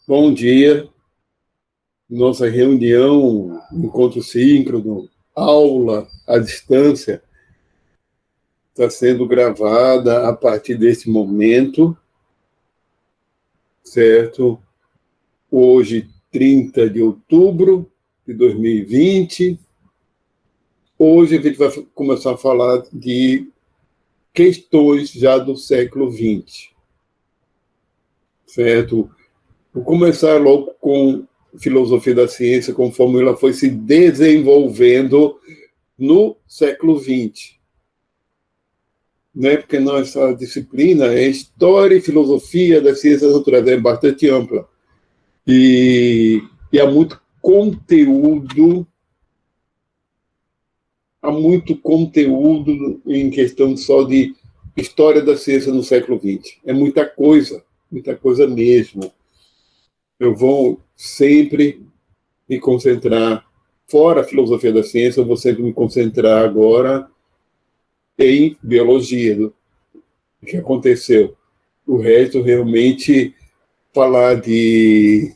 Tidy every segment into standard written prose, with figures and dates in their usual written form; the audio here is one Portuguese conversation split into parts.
Bom dia. Nossa reunião, encontro síncrono, aula à distância, está sendo gravada a partir desse momento, certo? Hoje, 30 de outubro de 2020. Hoje a gente vai começar a falar de questões já do século XX, certo? Vou começar logo com filosofia da ciência, conforme ela foi se desenvolvendo no século XX. Né? Porque nossa disciplina é História e Filosofia das Ciências Naturais, é bastante ampla. E há muito conteúdo em questão só de história da ciência no século XX. É muita coisa mesmo. Eu vou sempre me concentrar, fora a filosofia da ciência, eu vou sempre me concentrar agora em biologia, do que aconteceu. O resto, realmente, falar de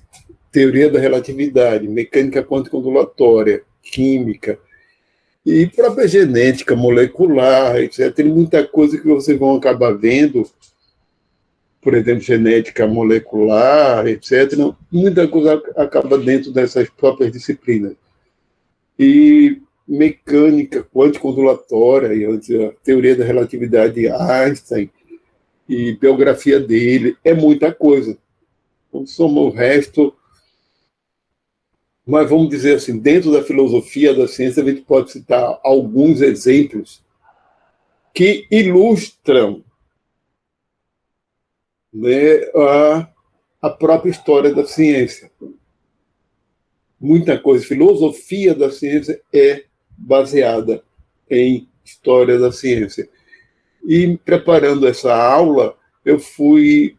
teoria da relatividade, mecânica quântica ondulatória, química, e própria genética molecular, etc. Tem muita coisa que vocês vão acabar vendo, por exemplo, genética molecular, etc. Muita coisa acaba dentro dessas próprias disciplinas. E mecânica quântica ondulatória, a teoria da relatividade de Einstein, e biografia dele, é muita coisa. Então, soma o resto, mas vamos dizer assim, dentro da filosofia da ciência, a gente pode citar alguns exemplos que ilustram, né, a própria história da ciência. Muita coisa, filosofia da ciência é baseada em história da ciência. E preparando essa aula, eu fui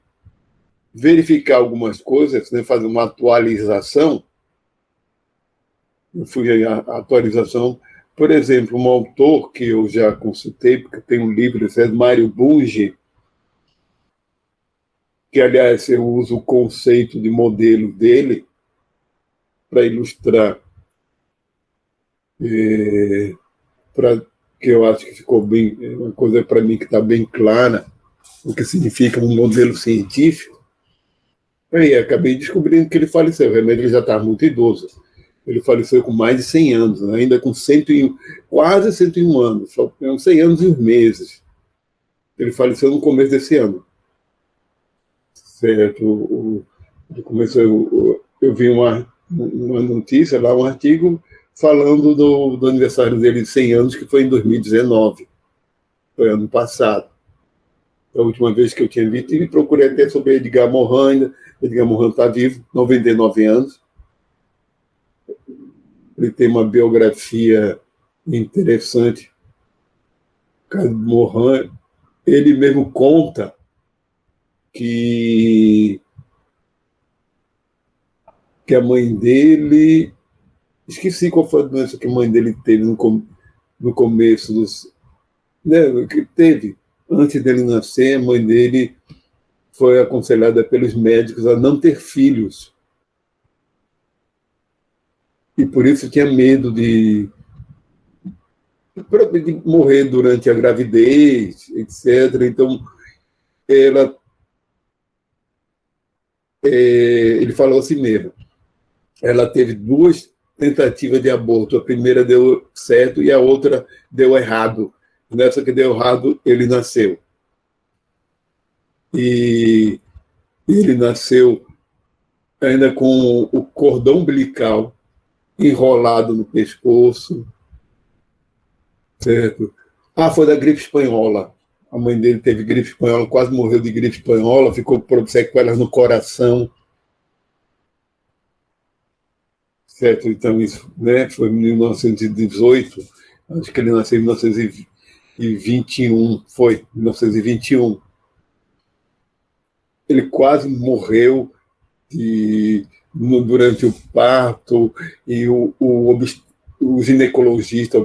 verificar algumas coisas, né, fazer uma atualização. Eu fui a atualização, por exemplo, um autor que eu já consultei, porque tem um livro, é Mário Bunge, que, aliás, eu uso o conceito de modelo dele para ilustrar, que eu acho que ficou bem, uma coisa para mim que está bem clara, o que significa um modelo científico. Aí acabei descobrindo que ele faleceu, realmente ele já estava muito idoso. Ele faleceu com mais de 100 anos, né? Ainda com 101, quase 101 anos, só 100 anos e uns meses. Ele faleceu no começo desse ano. Certo? Eu vi uma notícia lá, um artigo falando do aniversário dele de 100 anos, que foi em 2019, foi ano passado. A última vez que eu tinha visto, e procurei até sobre Edgar Morin ainda. Edgar Morin está vivo, 99 anos. Ele tem uma biografia interessante. O caso de Morin, ele mesmo conta que a mãe dele... Esqueci qual foi a doença que a mãe dele teve no começo dos... Né, que teve. Antes dele nascer, a mãe dele foi aconselhada pelos médicos a não ter filhos. E por isso tinha medo de morrer durante a gravidez, etc. Então, ele falou assim mesmo. Ela teve duas tentativas de aborto. A primeira deu certo e a outra deu errado. Nessa que deu errado, ele nasceu. E ele nasceu ainda com o cordão umbilical enrolado no pescoço, certo? Foi da gripe espanhola. A mãe dele teve gripe espanhola, quase morreu de gripe espanhola, ficou com sequelas no coração, certo? Então, isso, né, foi em 1918, acho que ele nasceu em 1921, foi, 1921. Ele quase morreu durante o parto, e o ginecologista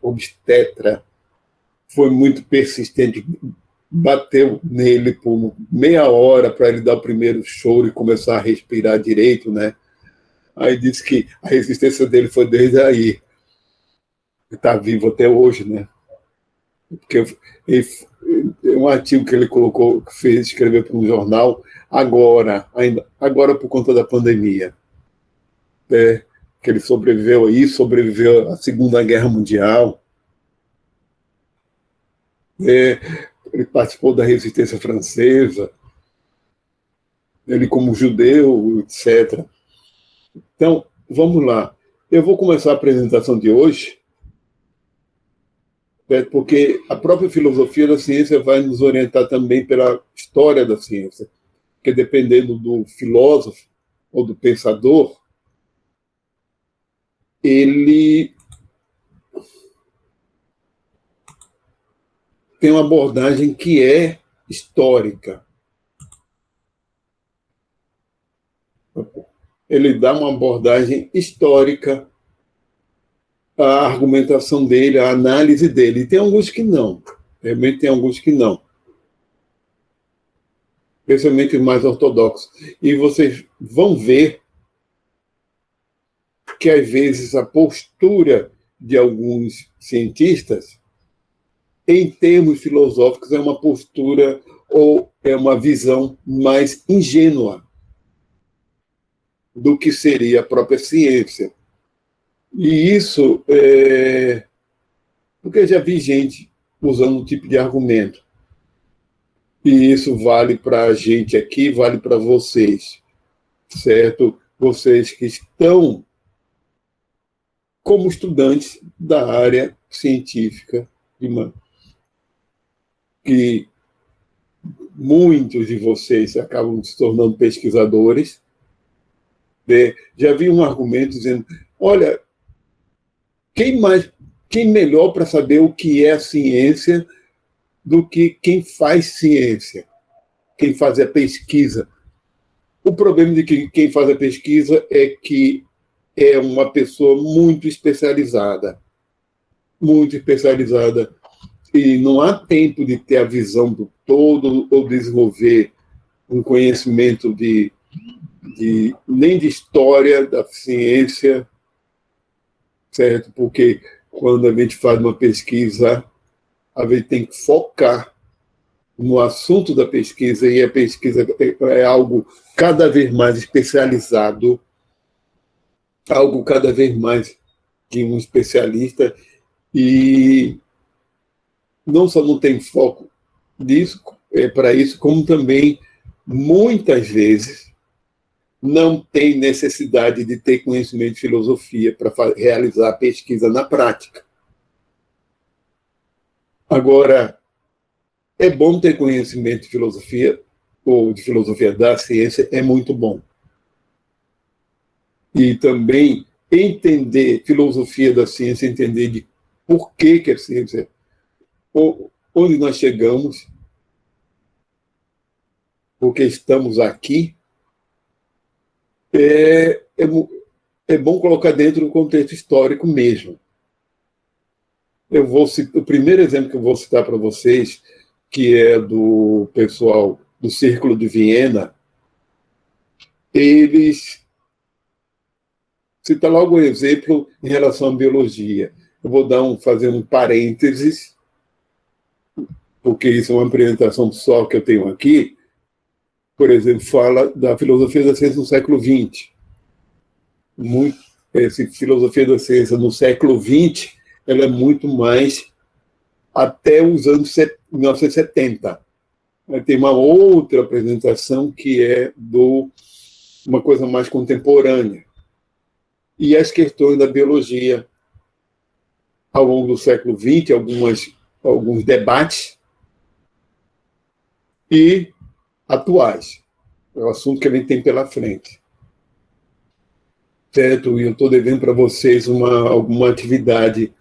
obstetra foi muito persistente, bateu nele por meia hora para ele dar o primeiro choro e começar a respirar direito, né? Aí disse que a resistência dele foi desde aí. Ele está vivo até hoje, né? Porque um artigo que ele colocou, que fez escrever para um jornal, agora por conta da pandemia, né? Que ele sobreviveu aí, sobreviveu à Segunda Guerra Mundial, né? Ele participou da resistência francesa, ele como judeu, etc. Então, vamos lá. Eu vou começar a apresentação de hoje, né, porque a própria filosofia da ciência vai nos orientar também pela história da ciência, porque dependendo do filósofo ou do pensador, ele tem uma abordagem que é histórica. Ele dá uma abordagem histórica à argumentação dele, à análise dele. E tem alguns que não. Realmente tem alguns que não. Especialmente os mais ortodoxos. E vocês vão ver que, às vezes, a postura de alguns cientistas, em termos filosóficos, é uma postura ou é uma visão mais ingênua do que seria a própria ciência. E isso porque eu já vi gente usando um tipo de argumento. E isso vale para a gente aqui, vale para vocês, certo? Vocês que estão como estudantes da área científica, que muitos de vocês acabam se tornando pesquisadores. Já vi um argumento dizendo, olha, quem melhor para saber o que é a ciência do que quem faz ciência, quem faz a pesquisa. O problema de que quem faz a pesquisa é que é uma pessoa muito especializada, e não há tempo de ter a visão do todo ou desenvolver um conhecimento nem de história da ciência, certo? Porque quando a gente faz uma pesquisa, a gente tem que focar no assunto da pesquisa, e a pesquisa é algo cada vez mais especializado, algo cada vez mais de um especialista, e não só não tem foco disso, para isso, como também, muitas vezes, não tem necessidade de ter conhecimento de filosofia para realizar a pesquisa na prática. Agora, é bom ter conhecimento de filosofia, ou de filosofia da ciência, é muito bom. E também entender filosofia da ciência, entender de por que a ciência, onde nós chegamos, porque estamos aqui, é bom colocar dentro do contexto histórico mesmo. O primeiro exemplo que eu vou citar para vocês, que é do pessoal do Círculo de Viena, eles citam logo um exemplo em relação à biologia. Eu vou fazer um parênteses, porque isso é uma apresentação só que eu tenho aqui. Por exemplo, fala da filosofia da ciência no século XX. Essa filosofia da ciência no século XX, ela é muito mais até os anos 1970. Tem uma outra apresentação que é uma coisa mais contemporânea. E as questões da biologia, ao longo do século XX, alguns debates, e atuais. É o assunto que a gente tem pela frente. Certo? E eu estou devendo para vocês alguma atividade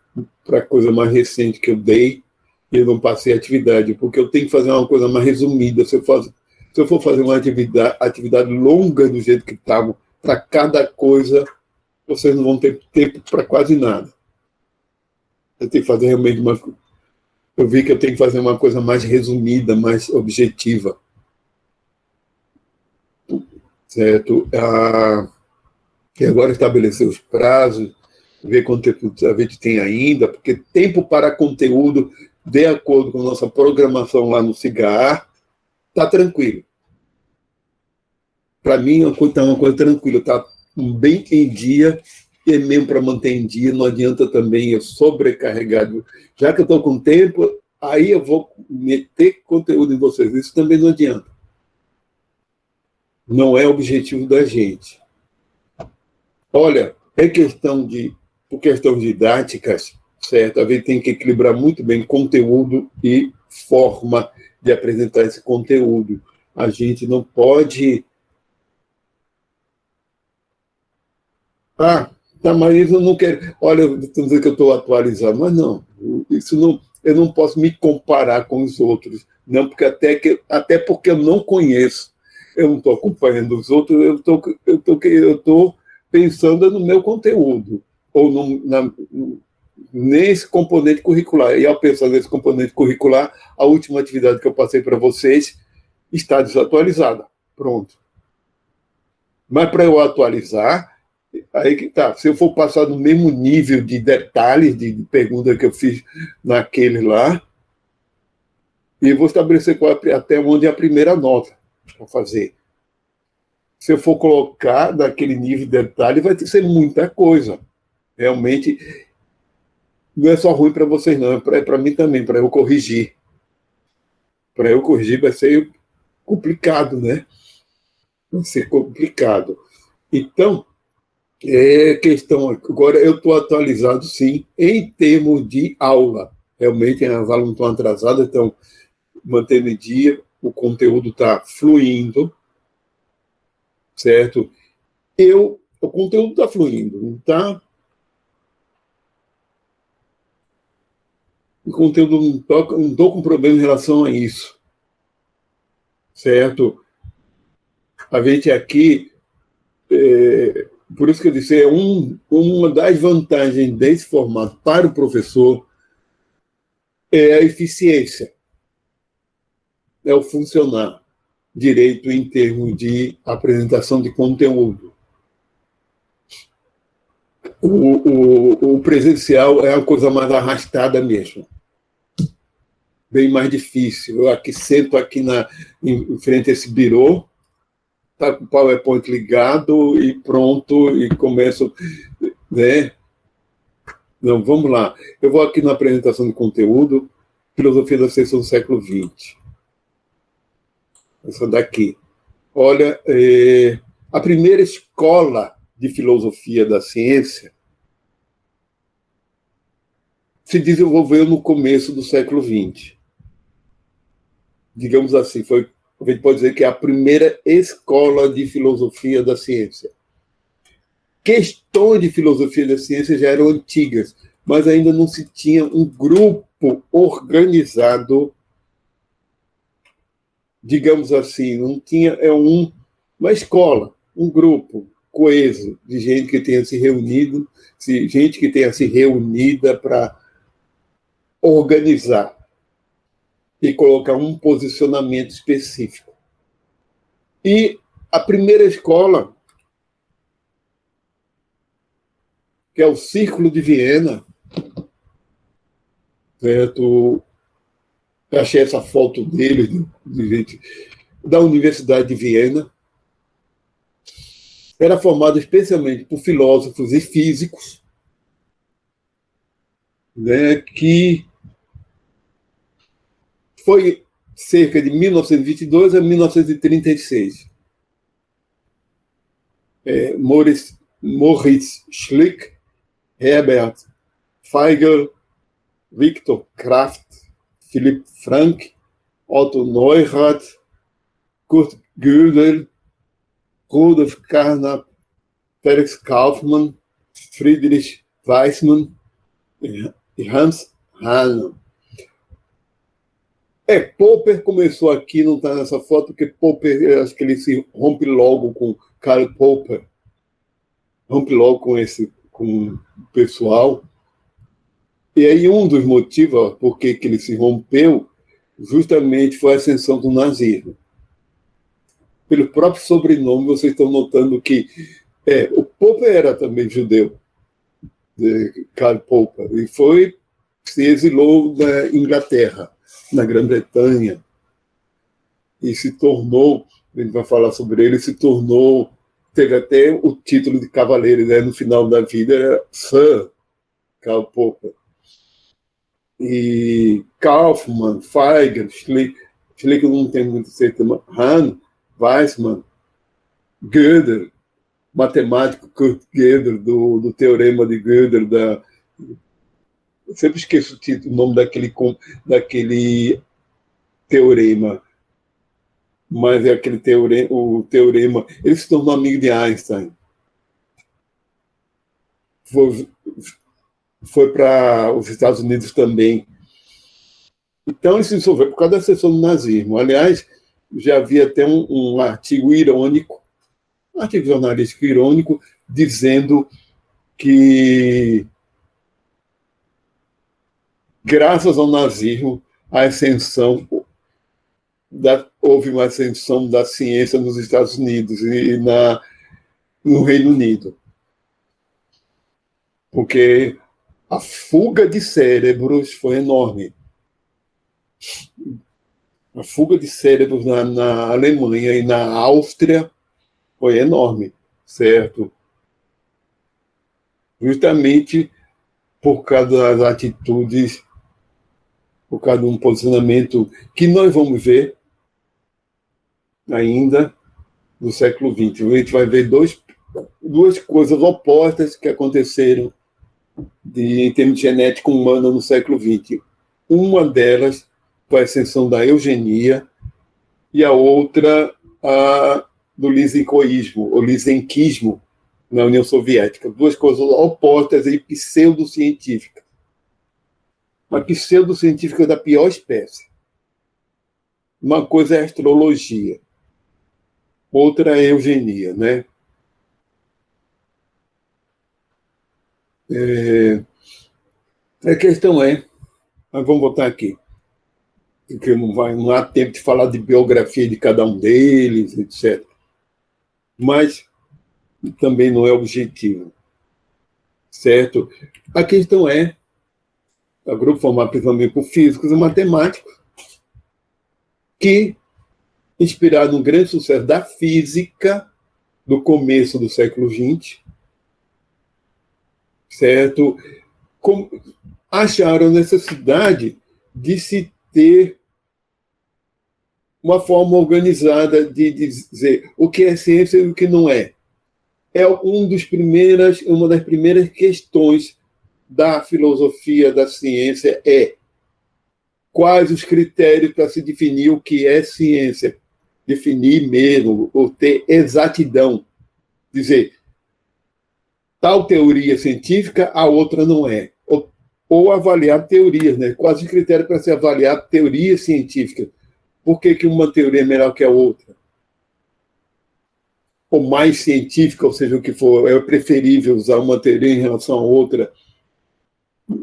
para a coisa mais recente que eu dei, e eu não passei a atividade, porque eu tenho que fazer uma coisa mais resumida. Se eu for fazer uma atividade longa do jeito que estava, para cada coisa, vocês não vão ter tempo para quase nada. Eu tenho que fazer realmente eu vi que eu tenho que fazer uma coisa mais resumida, mais objetiva. Certo? E agora estabelecer os prazos, ver quanto tempo a gente tem ainda, porque tempo para conteúdo, de acordo com a nossa programação lá no Cigar, está tranquilo. Para mim, está uma coisa tranquila, está bem em dia, e mesmo para manter em dia, não adianta também eu sobrecarregar. Já que eu estou com tempo, aí eu vou meter conteúdo em vocês. Isso também não adianta. Não é o objetivo da gente. Olha, por questão didáticas, certo? A gente tem que equilibrar muito bem conteúdo e forma de apresentar esse conteúdo. A gente não pode... tá, mas isso eu não quero... Olha, estou dizendo que eu estou atualizado, mas não, eu não posso me comparar com os outros, não, porque até porque eu não conheço, eu não estou acompanhando os outros, eu estou pensando no meu conteúdo, ou nesse componente curricular. E ao pensar nesse componente curricular, a última atividade que eu passei para vocês está desatualizada. Pronto. Mas para eu atualizar, aí que tá. Se eu for passar no mesmo nível de detalhes de pergunta que eu fiz naquele lá, e vou estabelecer até onde é a primeira nota para fazer. Se eu for colocar naquele nível de detalhe, vai ter que ser muita coisa. Realmente, não é só ruim para vocês, não. É para mim também, para eu corrigir. Para eu corrigir vai ser complicado, né? Vai ser complicado. Então, questão. Agora, eu estou atualizado, sim, em termos de aula. Realmente, os alunos estão atrasados, estão mantendo em dia, o conteúdo está fluindo, certo? O conteúdo está fluindo, não está? O conteúdo não estou com problema em relação a isso, certo? A gente aqui, por isso que eu disse, uma das vantagens desse formato para o professor é a eficiência, é o funcionar direito em termos de apresentação de conteúdo. O presencial é a coisa mais arrastada mesmo, bem mais difícil. Eu aqui sento aqui em frente a esse birô, tá com o PowerPoint ligado e pronto, e começo, né? Não, vamos lá. Eu vou aqui na apresentação de conteúdo, Filosofia da Ciência do século XX. Essa daqui. Olha, a primeira escola de filosofia da ciência se desenvolveu no começo do século XX. Digamos assim, a gente pode dizer que é a primeira escola de filosofia da ciência. Questões de filosofia da ciência já eram antigas, mas ainda não se tinha um grupo organizado, digamos assim, não tinha uma escola, um grupo coeso de gente que tenha se reunido, gente que tenha se reunida para organizar e colocar um posicionamento específico. E a primeira escola, que é o Círculo de Viena, certo? Eu achei essa foto dele, de gente da Universidade de Viena. Era formado especialmente por filósofos e físicos, né, que foi cerca de 1922 a 1936. Moritz Schlick, Herbert Feigl, Viktor Kraft, Philipp Frank, Otto Neurath, Kurt Gödel, Rudolf Carnap, Felix Kaufmann, Friedrich Waismann e Hans Hahn. Popper começou aqui, não está nessa foto, porque Popper, acho que ele se rompe logo com Karl Popper, rompe logo com o pessoal. E aí um dos motivos por que ele se rompeu justamente foi a ascensão do nazismo. Pelo próprio sobrenome, vocês estão notando que o Popper era também judeu, Karl Popper, e se exilou na Inglaterra, na Grã-Bretanha, e se tornou, a gente vai falar sobre ele, teve até o título de cavaleiro, né? No final da vida era Sir Karl Popper. E Kaufmann, Feiger, Schlegel não tem muito certeza, Hahn, Weizmann, Gödel, matemático Kurt Gödel, do teorema de Gödel, eu sempre esqueço o nome daquele teorema, mas é aquele o teorema. Ele se tornou amigo de Einstein. Foi para os Estados Unidos também. Então, ele se dissolveu por causa da ascensão do nazismo. Aliás, já havia até um artigo irônico, um artigo jornalístico irônico, dizendo que, graças ao nazismo, houve uma ascensão da ciência nos Estados Unidos e no Reino Unido. Porque a fuga de cérebros foi enorme. A fuga de cérebros na Alemanha e na Áustria foi enorme, certo? Justamente por causa das atitudes, por causa de um posicionamento que nós vamos ver ainda no século XX. A gente vai ver duas coisas opostas que aconteceram em termos de genética humana no século XX. Uma delas foi a ascensão da eugenia e a outra do lisenkoísmo, ou lisenquismo, na União Soviética. Duas coisas opostas e pseudocientíficas. Uma pseudocientífica da pior espécie. Uma coisa é a astrologia, outra é a eugenia, né? A questão mas vamos voltar aqui, porque não há tempo de falar de biografia de cada um deles, etc. Mas também não é objetivo, certo? A questão o grupo formado principalmente por físicos e matemáticos, que, inspirado no grande sucesso da física do começo do século XX, certo? Acharam a necessidade de se ter uma forma organizada de dizer o que é ciência e o que não é. É uma das primeiras questões da filosofia da ciência quais os critérios para se definir o que é ciência. Definir mesmo, ou ter exatidão. Dizer, tal teoria científica, a outra não é. Ou avaliar teorias, né? Quais os critérios para se avaliar teoria científica? Por que uma teoria é melhor que a outra? Ou mais científica, ou seja, o que for, é preferível usar uma teoria em relação a outra.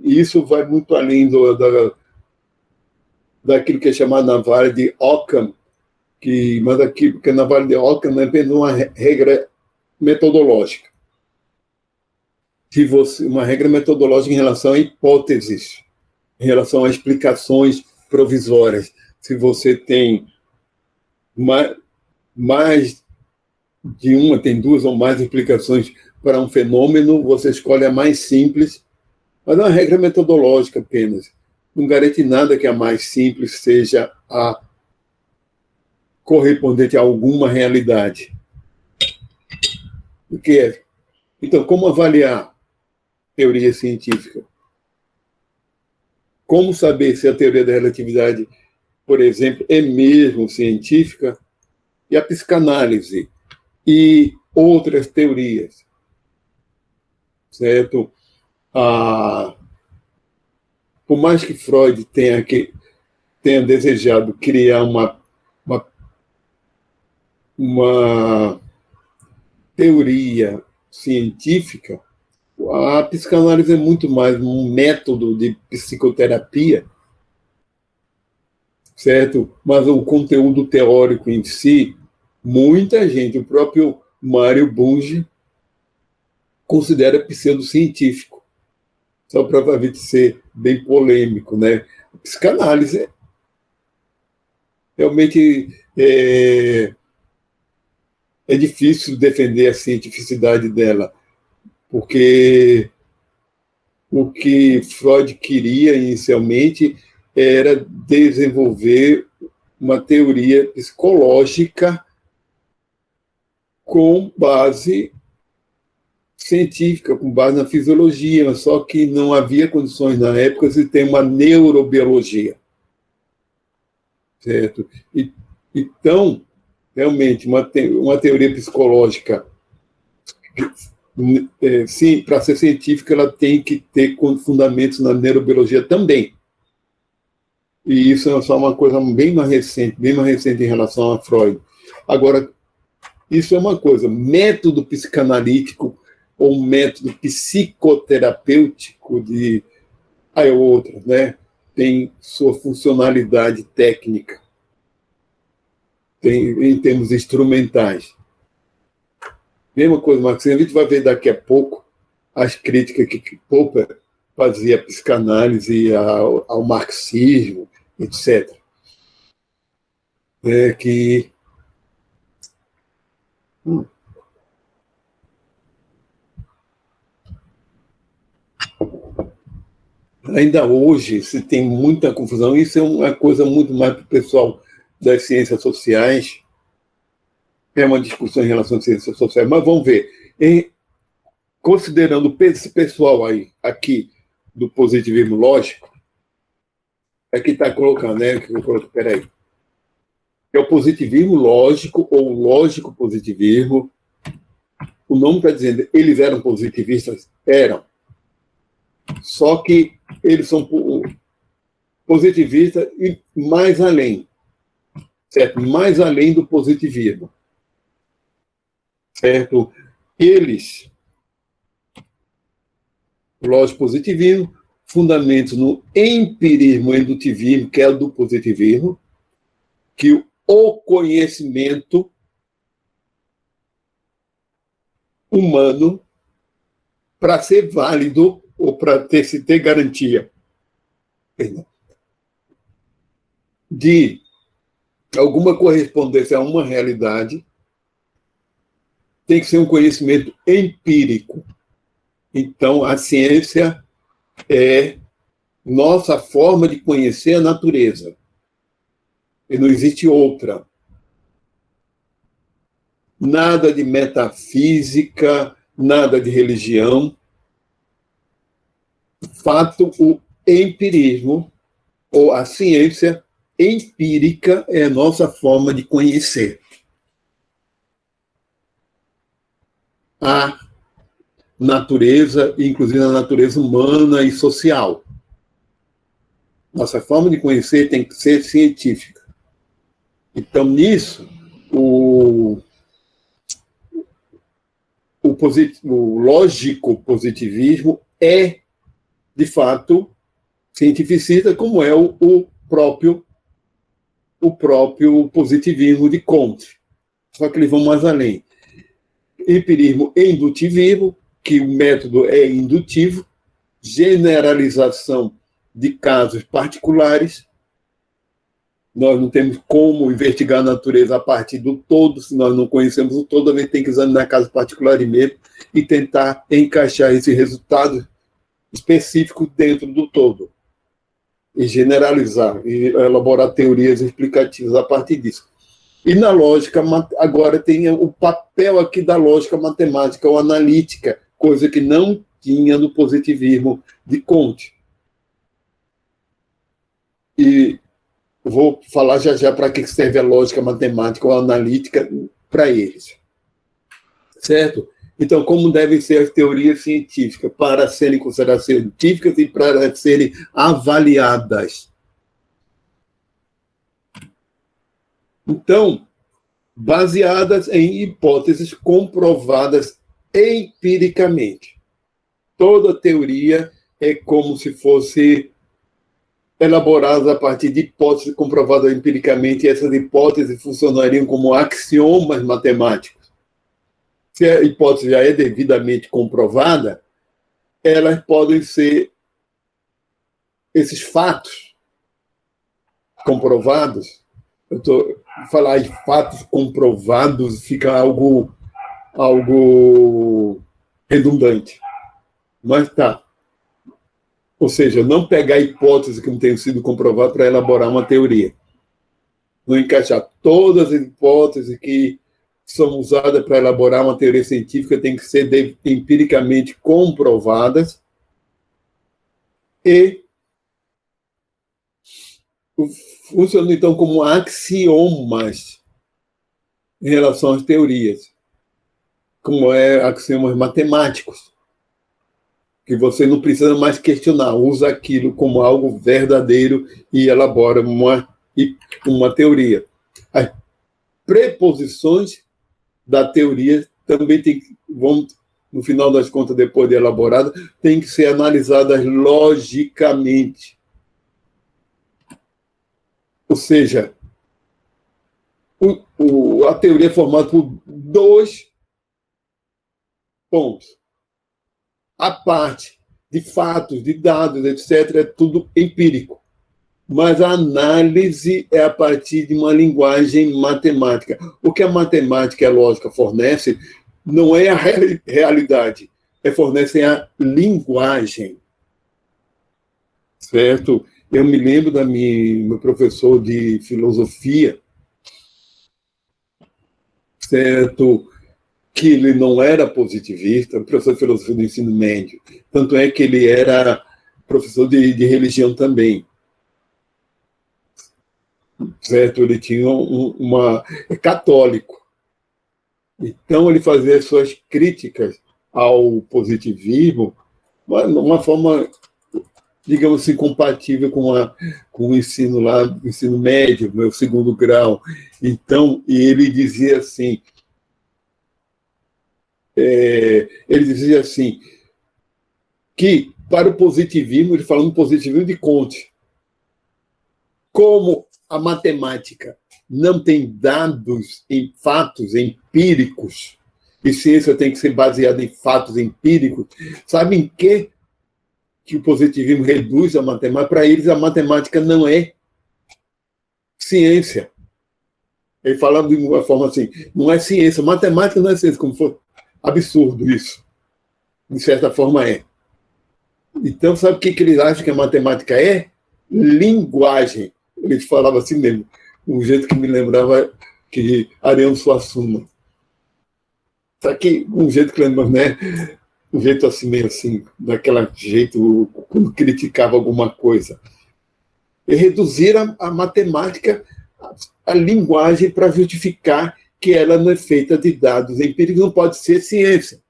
Isso vai muito além daquilo que é chamado na Vale de Ockham, porque na Vale de Ockham não é apenas uma regra metodológica. Uma regra metodológica em relação a hipóteses, em relação a explicações provisórias. Se você tem mais de uma, tem duas ou mais explicações para um fenômeno, você escolhe a mais simples, mas é uma regra metodológica apenas. Não garante nada que a mais simples seja a correspondente a alguma realidade. O que é? Então, como avaliar teoria científica? Como saber se a teoria da relatividade, por exemplo, é mesmo científica? E a psicanálise e outras teorias, certo? Por mais que Freud tenha desejado criar uma teoria científica, A psicanálise é muito mais um método de psicoterapia, certo? Mas o conteúdo teórico em si, muita gente, o próprio Mário Bunge, considera pseudocientífico, só para ser bem polêmico, né? A psicanálise realmente é difícil defender a cientificidade dela, porque o que Freud queria inicialmente era desenvolver uma teoria psicológica com base científica, com base na fisiologia, só que não havia condições na época de ter uma neurobiologia, certo? Então, realmente, uma teoria psicológica, sim, para ser científica, ela tem que ter fundamentos na neurobiologia também. E isso é só uma coisa bem mais recente em relação a Freud. Agora, isso é uma coisa, método psicanalítico ou método psicoterapêutico é outra, né? Tem sua funcionalidade técnica, em termos instrumentais. Mesma coisa, Marx, a gente vai ver daqui a pouco as críticas que Popper fazia à psicanálise, ao marxismo, etc. Que ainda hoje se tem muita confusão. Isso é uma coisa muito mais para o pessoal das ciências sociais. É uma discussão em relação às ciências sociais, mas vamos ver. Considerando esse pessoal aqui do positivismo lógico, é que está colocando, né? Peraí. É o positivismo lógico ou lógico positivismo. O nome está dizendo, eles eram positivistas? Eram. Só que eles são positivistas e mais além, certo? Mais além do positivismo, certo? Eles, lógico positivismo, fundamentos no empirismo e indutivismo, que é o do positivismo, que o conhecimento humano, para ser válido ou para se ter garantia de alguma correspondência a uma realidade, tem que ser um conhecimento empírico. Então, a ciência é nossa forma de conhecer a natureza. E não existe outra. Nada de metafísica, nada de religião. De fato, o empirismo, ou a ciência empírica, é a nossa forma de conhecer a natureza, inclusive a natureza humana e social. Nossa forma de conhecer tem que ser científica. Então, nisso, o lógico positivismo é, de fato, cientificista, como é o próprio positivismo de Comte. Só que eles vão mais além. Empirismo e indutivismo, que o método é indutivo, generalização de casos particulares. Nós não temos como investigar a natureza a partir do todo, se nós não conhecemos o todo, a gente tem que examinar casos particulares mesmo e tentar encaixar esse resultado específico dentro do todo. E generalizar, e elaborar teorias explicativas a partir disso. E na lógica, agora tem o papel aqui da lógica matemática ou analítica, coisa que não tinha no positivismo de Comte. E vou falar já para que serve a lógica matemática ou analítica para eles. Certo? Então, como devem ser as teorias científicas para serem consideradas científicas e para serem avaliadas? Então, baseadas em hipóteses comprovadas empiricamente. toda teoria é como se fosse elaborada a partir de hipóteses comprovadas empiricamente, e essas hipóteses funcionariam como axiomas matemáticos. Se a hipótese já é devidamente comprovada, elas podem ser esses fatos comprovados. Falar em fatos comprovados fica algo redundante. Mas tá. Ou seja, não pegar hipóteses que não tenham sido comprovadas para elaborar uma teoria. Não encaixar todas as hipóteses que são usadas para elaborar uma teoria científica têm que ser empiricamente comprovadas e funcionam, então, como axiomas em relação às teorias, como axiomas matemáticos, que você não precisa mais questionar, usa aquilo como algo verdadeiro e elabora uma teoria. As preposições da teoria também vão, no final das contas, depois de elaborada, têm que ser analisadas logicamente. Ou seja, a teoria é formada por 2 pontos. A parte de fatos, de dados, etc., é tudo empírico. Mas a análise é a partir de uma linguagem matemática. O que a matemática e a lógica fornecem não é a realidade, fornecem a linguagem. Certo? Eu me lembro meu professor de filosofia, certo? Que ele não era positivista, professor de filosofia do ensino médio. Tanto é que ele era professor de religião também. Certo? Ele tinha católico. Então, ele fazia suas críticas ao positivismo de uma forma, digamos assim, compatível com o ensino lá, o ensino médio, meu segundo grau. Então, e ele dizia assim, que para o positivismo, ele falando positivismo de Comte, como a matemática não tem dados em fatos empíricos, e ciência tem que ser baseada em fatos empíricos, sabe em que o positivismo reduz a matemática? Para eles, a matemática não é ciência. Ele falava de uma forma assim, não é ciência, matemática não é ciência, como for absurdo isso. De certa forma é. Então, sabe o que eles acham que a matemática é? Linguagem. Ele falava assim mesmo, um jeito que me lembrava que Ariano Suassuna. Sabe que um jeito que lembra, né? Um jeito assim, meio assim, daquele jeito, quando criticava alguma coisa. E reduziram a matemática, a linguagem, para justificar que ela não é feita de dados empíricos, não pode ser ciência.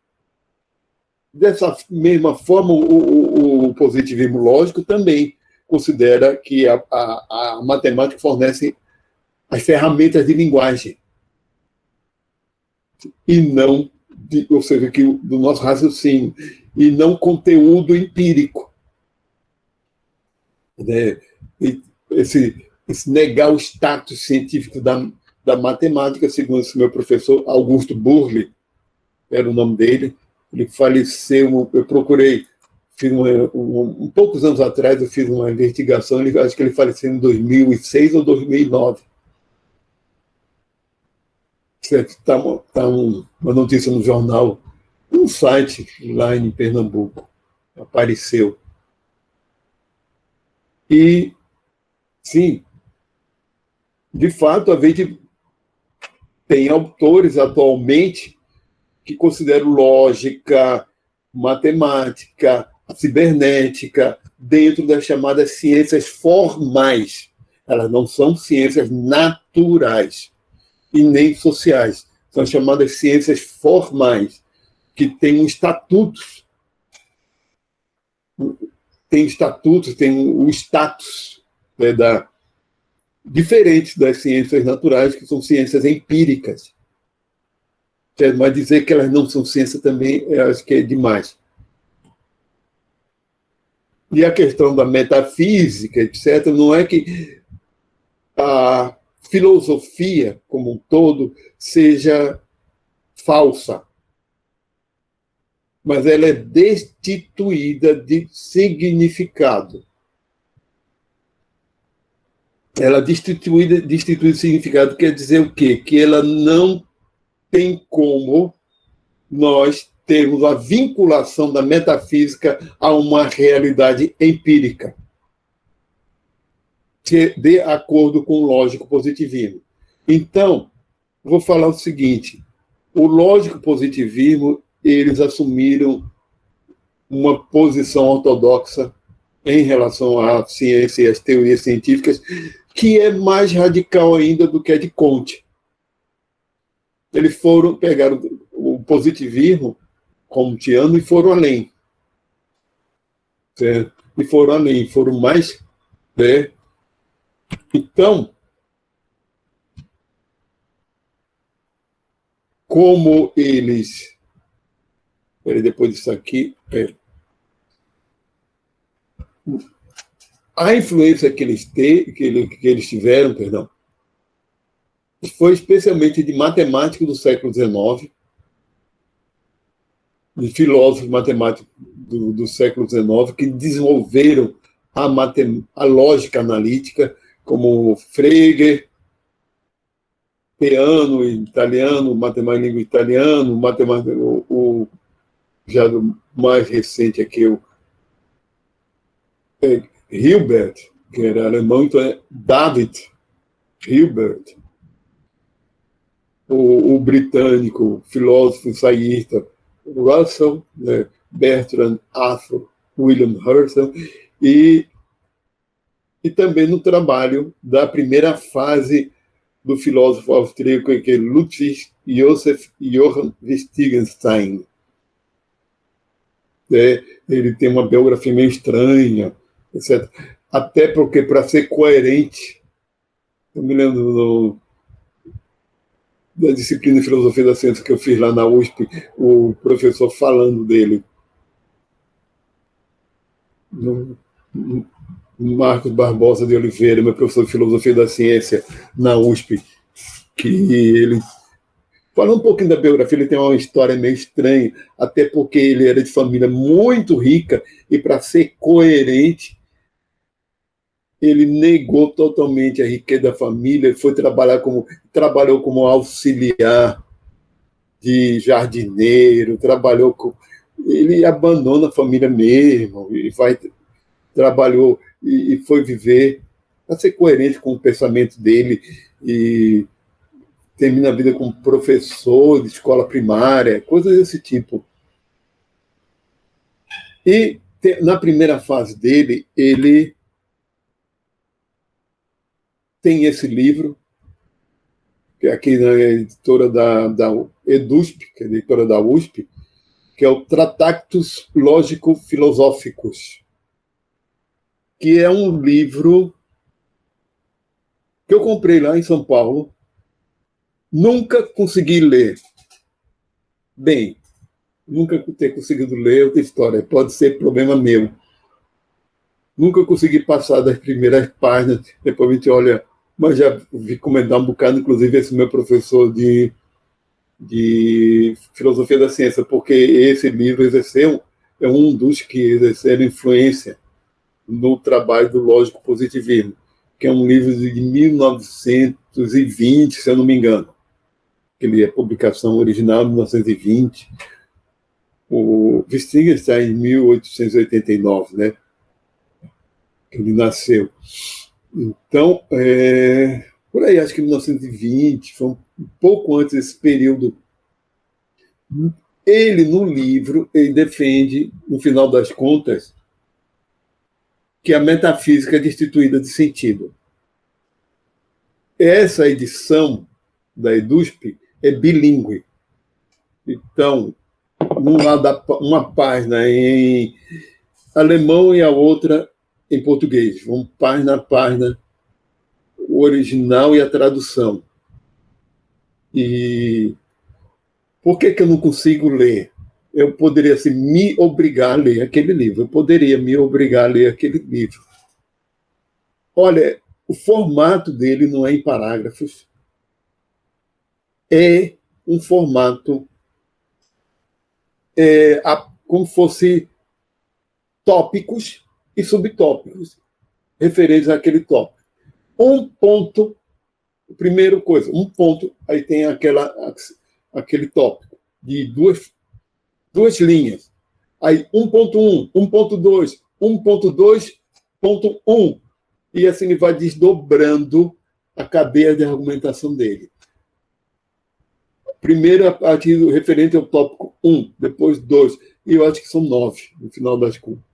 Dessa mesma forma, o positivismo lógico também considera que a matemática fornece as ferramentas de linguagem e não, ou seja, do nosso raciocínio, e não conteúdo empírico. Né? Esse negar o status científico da matemática, segundo esse meu professor, Augusto Burle, era o nome dele, ele faleceu, eu procurei, poucos anos atrás, eu fiz uma investigação, acho que ele faleceu em 2006 ou 2009. Está uma notícia no jornal, um site lá em Pernambuco, apareceu. E, sim, de fato, a gente tem autores atualmente que consideram lógica, matemática, cibernética, dentro das chamadas ciências formais. Elas não são ciências naturais e nem sociais. São chamadas ciências formais, que têm estatutos. Tem o status, né, diferente das ciências naturais, que são ciências empíricas. Mas dizer que elas não são ciência também, eu acho que é demais. E a questão da metafísica, etc., não é que a filosofia como um todo seja falsa, mas ela é destituída de significado. Ela destituída de significado quer dizer o quê? Que ela não tem como nós termos a vinculação da metafísica a uma realidade empírica, de acordo com o lógico positivismo. Então, vou falar o seguinte: o lógico positivismo, eles assumiram uma posição ortodoxa em relação à ciência e às teorias científicas, que é mais radical ainda do que a de Comte. Eles pegaram o positivismo comtiano e foram além. Certo? E foram além, foram mais. Né? Então, como eles. Depois disso aqui. A influência que eles tiveram, perdão, foi especialmente de matemáticos do século XIX, de filósofos matemáticos do século XIX, que desenvolveram a lógica analítica, como Frege, Peano, italiano, matemático língua italiano, matemático, já mais recente aqui, o Hilbert, que era alemão, então é David Hilbert, o britânico, filósofo, ensaísta, Russell, né, Bertrand Arthur, William Herschel, e também no trabalho da primeira fase do filósofo austríaco, que é Ludwig Joseph Johann Wittgenstein. Ele tem uma biografia meio estranha, etc. Até porque, para ser coerente, eu me lembro da disciplina de filosofia da ciência que eu fiz lá na USP, o professor falando dele, Marcos Barbosa de Oliveira, meu professor de filosofia da ciência na USP, que ele fala um pouquinho da biografia. Ele tem uma história meio estranha, até porque ele era de família muito rica e, para ser coerente, ele negou totalmente a riqueza da família. Ele trabalhou como auxiliar de jardineiro, ele abandona a família mesmo e trabalhou e foi viver, para ser coerente com o pensamento dele, e termina a vida como professor de escola primária, coisas desse tipo. E na primeira fase dele, ele tem esse livro, que é aqui na editora da EDUSP, que é a editora da USP, que é o Tractatus Lógico-Filosóficos, que é um livro que eu comprei lá em São Paulo, nunca consegui ler. Bem, nunca ter conseguido ler outra história, pode ser problema meu. Nunca consegui passar das primeiras páginas, depois a gente olha, mas já vi comentar um bocado, inclusive esse meu professor de filosofia da ciência, porque esse livro é um dos que exerceram influência no trabalho do lógico positivismo, que é um livro de 1920, se eu não me engano. Ele é publicação original de 1920. O Wittgenstein, em 1889, né? Ele nasceu. Então, por aí, acho que 1920, foi um pouco antes desse período. Ele, no livro, ele defende, no final das contas, que a metafísica é destituída de sentido. Essa edição da EDUSP é bilíngue. Então, uma página em alemão e a outra em português. Vamos página a página, o original e a tradução. E por que eu não consigo ler? eu poderia assim, me obrigar a ler aquele livro. Eu poderia me obrigar a ler aquele livro. Olha, o formato dele não é em parágrafos. É um formato como fosse tópicos e subtópicos referentes àquele tópico. Um ponto, primeira coisa, um ponto, aí tem aquele tópico de duas linhas. Aí 1.1, 1.2, 1.2.1, e assim ele vai desdobrando a cadeia de argumentação dele. Primeiro, a partir do referente ao tópico 1, depois 2, e eu acho que são 9, no final das contas.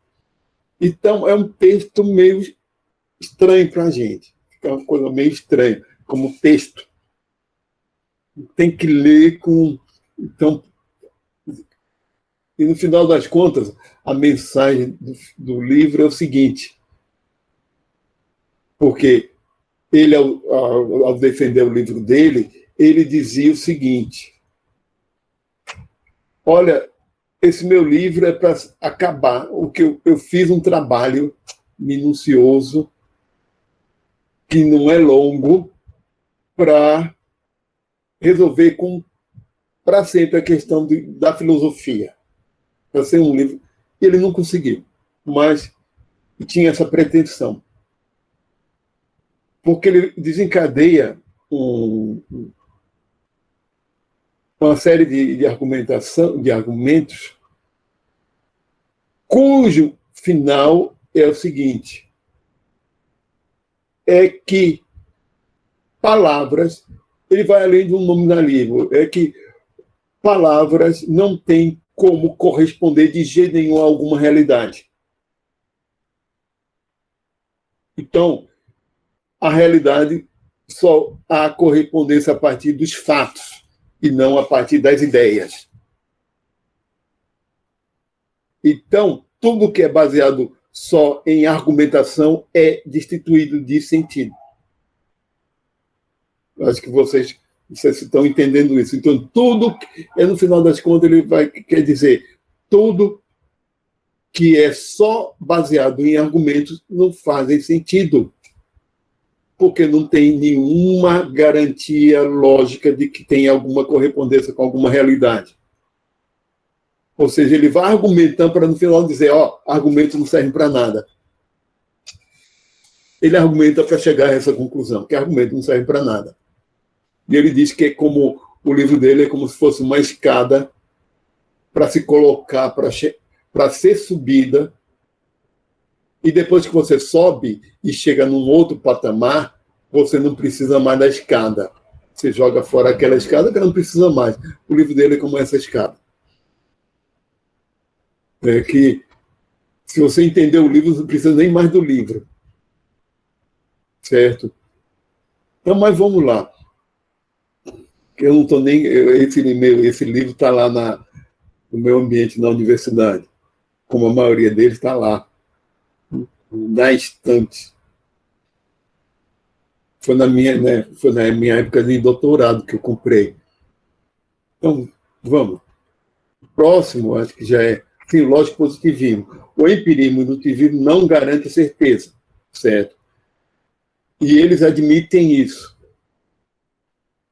Então, é um texto meio estranho para a gente. É uma coisa meio estranha, como texto. Tem que ler com... Então, e no final das contas, a mensagem do livro é o seguinte, porque ele, ao defender o livro dele, ele dizia o seguinte: olha, esse meu livro é para acabar, o que eu fiz um trabalho minucioso, que não é longo, para resolver para sempre a questão da filosofia. Para ser um livro. Ele não conseguiu, mas tinha essa pretensão. Porque ele desencadeia uma série de argumentos, cujo final é o seguinte: é que palavras, ele vai além de um nominalismo, é que palavras não têm como corresponder de jeito nenhum a alguma realidade. Então, a realidade só há correspondência a partir dos fatos e não a partir das ideias. Então, tudo que é baseado só em argumentação é destituído de sentido. Acho que vocês estão entendendo isso. Então, tudo, no final das contas, quer dizer, tudo que é só baseado em argumentos não fazem sentido, porque não tem nenhuma garantia lógica de que tem alguma correspondência com alguma realidade. Ou seja, ele vai argumentando para no final dizer, argumentos não servem para nada. Ele argumenta para chegar a essa conclusão, que argumentos não servem para nada. E ele diz que o livro dele é como se fosse uma escada para se colocar, para ser subida, e depois que você sobe e chega num outro patamar, você não precisa mais da escada. Você joga fora aquela escada que não precisa mais. O livro dele é como essa escada. É que, se você entender o livro, não precisa nem mais do livro. Certo? Então, mas vamos lá. Eu não estou nem... Esse livro está lá no meu ambiente na universidade. Como a maioria deles está lá. Na estante. Foi na minha época de doutorado que eu comprei. Então, vamos. O próximo, acho que já é lógico positivismo. O empirismo e o indutivismo não garantem certeza, certo? E eles admitem isso.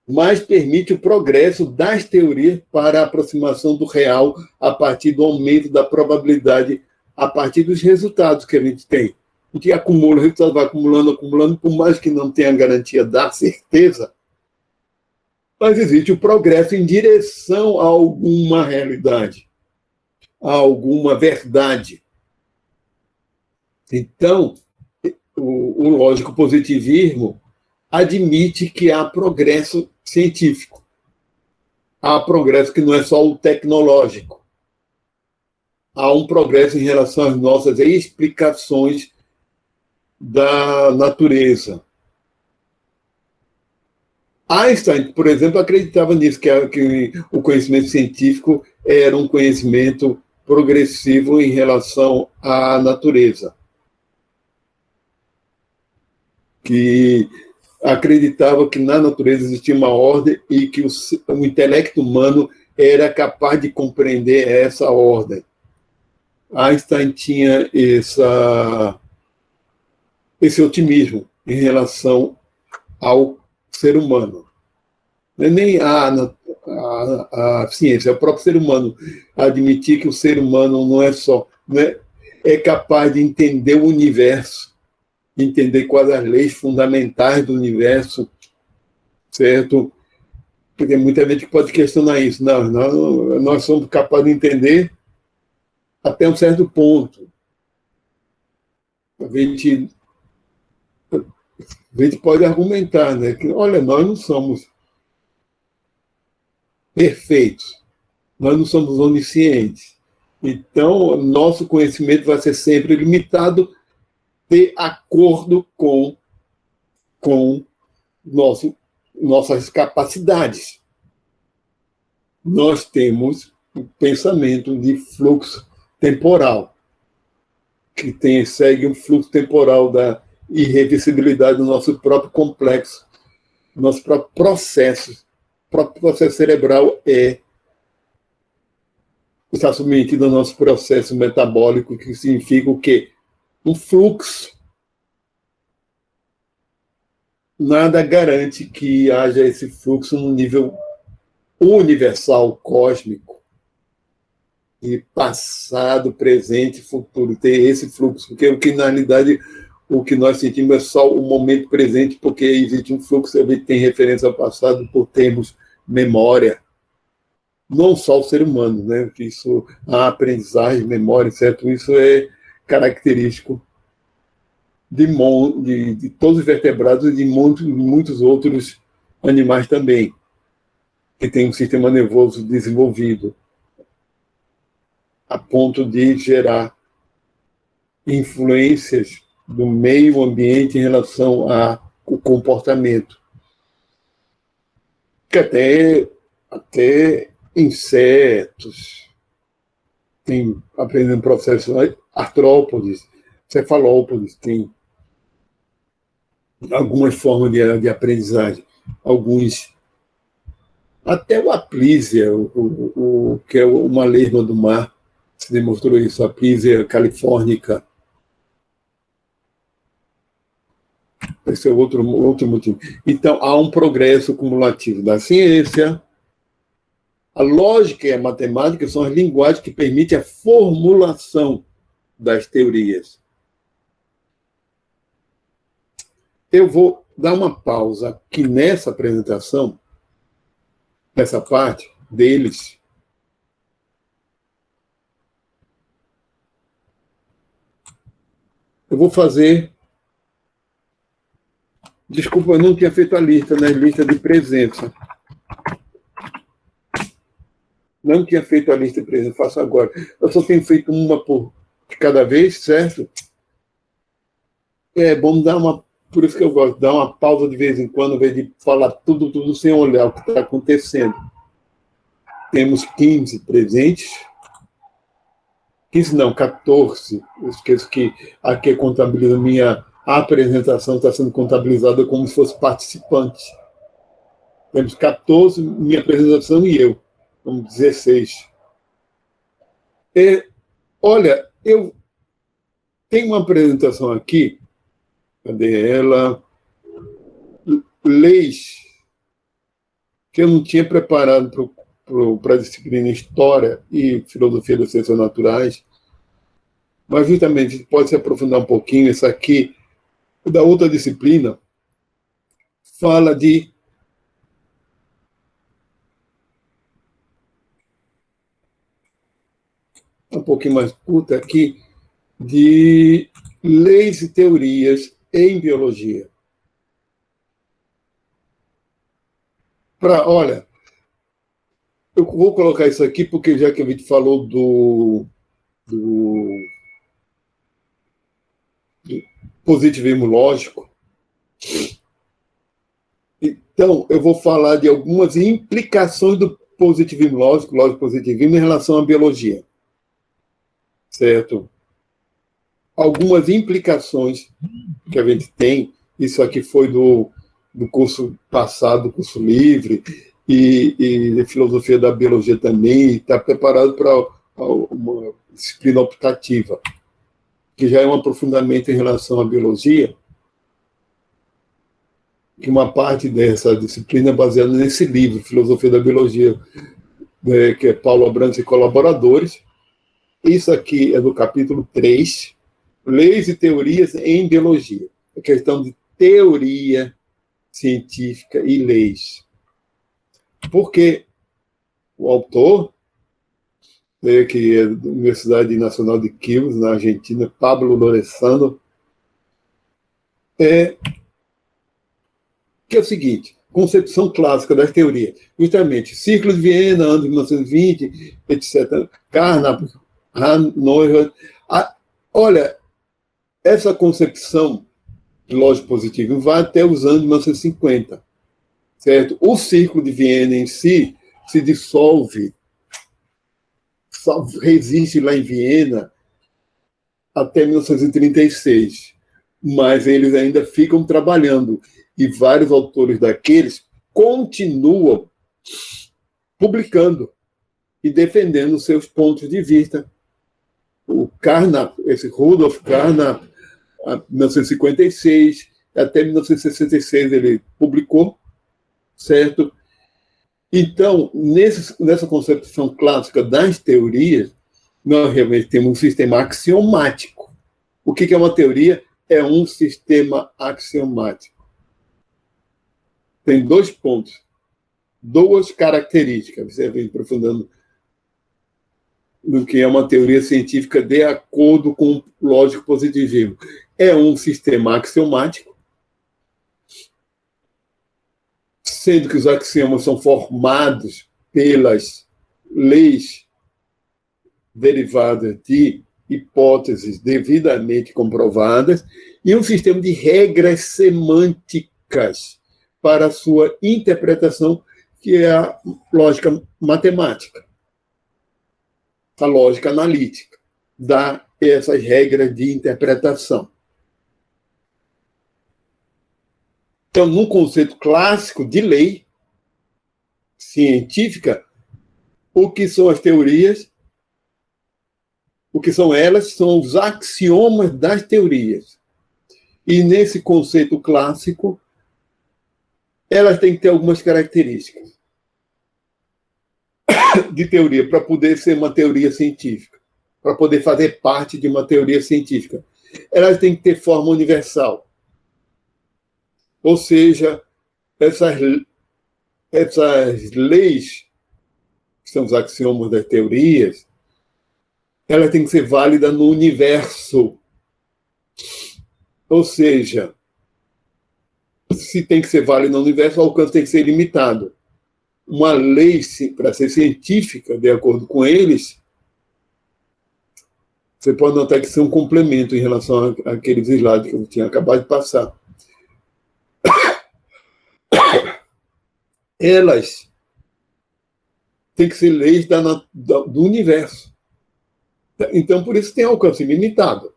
Mas permite o progresso das teorias para a aproximação do real a partir do aumento da probabilidade, a partir dos resultados que a gente tem. A gente acumula, o resultado vai acumulando, por mais que não tenha garantia da certeza, mas existe o progresso em direção a alguma realidade, a alguma verdade. Então, o lógico positivismo admite que há progresso científico. Há progresso que não é só o tecnológico. Há um progresso em relação às nossas explicações da natureza. Einstein, por exemplo, acreditava nisso, que o conhecimento científico era um conhecimento progressivo em relação à natureza. Que acreditava que na natureza existia uma ordem e que o intelecto humano era capaz de compreender essa ordem. Einstein tinha esse otimismo em relação ao ser humano. Não é nem a ciência, é o próprio ser humano admitir que o ser humano não é só... é capaz de entender o universo, entender quais as leis fundamentais do universo, certo? Porque muita gente pode questionar isso. Não, nós somos capazes de entender até um certo ponto. A gente pode argumentar, né, que, olha, nós não somos perfeitos, nós não somos oniscientes. Então, nosso conhecimento vai ser sempre limitado de acordo com nossas capacidades. Nós temos um pensamento de fluxo temporal, que segue um fluxo temporal da irreversibilidade do nosso próprio complexo, nosso próprio processo. O próprio processo cerebral está submetido ao nosso processo metabólico, que significa o quê? Um fluxo. Nada garante que haja esse fluxo no nível universal, cósmico, de passado, presente e futuro, ter esse fluxo, porque na realidade o que nós sentimos é só o momento presente, porque existe um fluxo, a gente tem referência ao passado por termos memória. Não só o ser humano, né? Isso, a aprendizagem, memória, certo? Isso é característico de todos os vertebrados e de muitos outros animais também, que têm um sistema nervoso desenvolvido, a ponto de gerar influências do meio ambiente em relação ao comportamento. Que até insetos tem aprendendo processos, artrópodes, cefalópodes, tem algumas formas de aprendizagem, alguns, até o Aplysia, que é uma lesma do mar, se demonstrou isso, a Aplysia californica. Esse é outro motivo. Então, há um progresso cumulativo da ciência. A lógica e a matemática são as linguagens que permitem a formulação das teorias. Eu vou dar uma pausa aqui nessa apresentação, nessa parte deles. Eu vou fazer... Desculpa, eu não tinha feito a lista, né? Lista de presença. Não tinha feito a lista de presença, faço agora. Eu só tenho feito uma por cada vez, certo? É bom dar uma... Por isso que eu gosto de dar uma pausa de vez em quando, ao invés de falar tudo sem olhar o que está acontecendo. Temos 15 presentes. 15 não, 14. Eu esqueço que aqui é contabiliza minha apresentação, está sendo contabilizada como se fosse participante. Temos 14, minha apresentação e eu. Como 16. Olha, eu tenho uma apresentação aqui, cadê ela? Leis que eu não tinha preparado para a disciplina História e Filosofia das Ciências Naturais, mas justamente pode se aprofundar um pouquinho. Essa aqui, da outra disciplina, fala de um pouquinho mais curta aqui, de leis e teorias em biologia. Olha, eu vou colocar isso aqui porque já que a gente falou do positivismo lógico, então eu vou falar de algumas implicações do positivismo lógico positivismo em relação à biologia. Certo? Algumas implicações que a gente tem, isso aqui foi do curso passado, do curso livre, e de filosofia da biologia também, e está preparado para uma disciplina optativa, que já é um aprofundamento em relação à biologia, que uma parte dessa disciplina é baseada nesse livro, Filosofia da Biologia, que é Paulo Abrantes e colaboradores. Isso aqui é do capítulo 3, Leis e Teorias em Biologia. A questão de teoria científica e leis. Porque o autor, que é da Universidade Nacional de Quilmes, na Argentina, Pablo Lorenzano, que é o seguinte: concepção clássica das teorias. Justamente, Ciclo de Viena, ano de 1920, etc. Carnap, Hahn, Neumann. Olha, essa concepção de lógica positiva vai até os anos de 1950, certo? O Ciclo de Viena em si se dissolve, só resiste lá em Viena até 1936, mas eles ainda ficam trabalhando, e vários autores daqueles continuam publicando e defendendo seus pontos de vista. O Carnap, esse Rudolf Carnap, em 1956, até 1966 ele publicou, certo? Então, nessa concepção clássica das teorias, nós realmente temos um sistema axiomático. O que é uma teoria? É um sistema axiomático. Tem 2 pontos, 2 características. Você vem aprofundando no que é uma teoria científica de acordo com o lógico positivismo. É um sistema axiomático, sendo que os axiomas são formados pelas leis derivadas de hipóteses devidamente comprovadas, e um sistema de regras semânticas para a sua interpretação, que é a lógica matemática, a lógica analítica, dá essas regras de interpretação. Então, no conceito clássico de lei científica, o que são as teorias? O que são elas? São os axiomas das teorias. E nesse conceito clássico, elas têm que ter algumas características de teoria para poder ser uma teoria científica, para poder fazer parte de uma teoria científica. Elas têm que ter forma universal. Ou seja, essas leis, que são os axiomas das teorias, elas têm que ser válidas no universo. Ou seja, se tem que ser válida no universo, o alcance tem que ser limitado. Uma lei, para ser científica, de acordo com eles, você pode notar que isso é um complemento em relação àqueles slides que eu tinha acabado de passar. Elas têm que ser leis do universo. Então, por isso tem alcance limitado.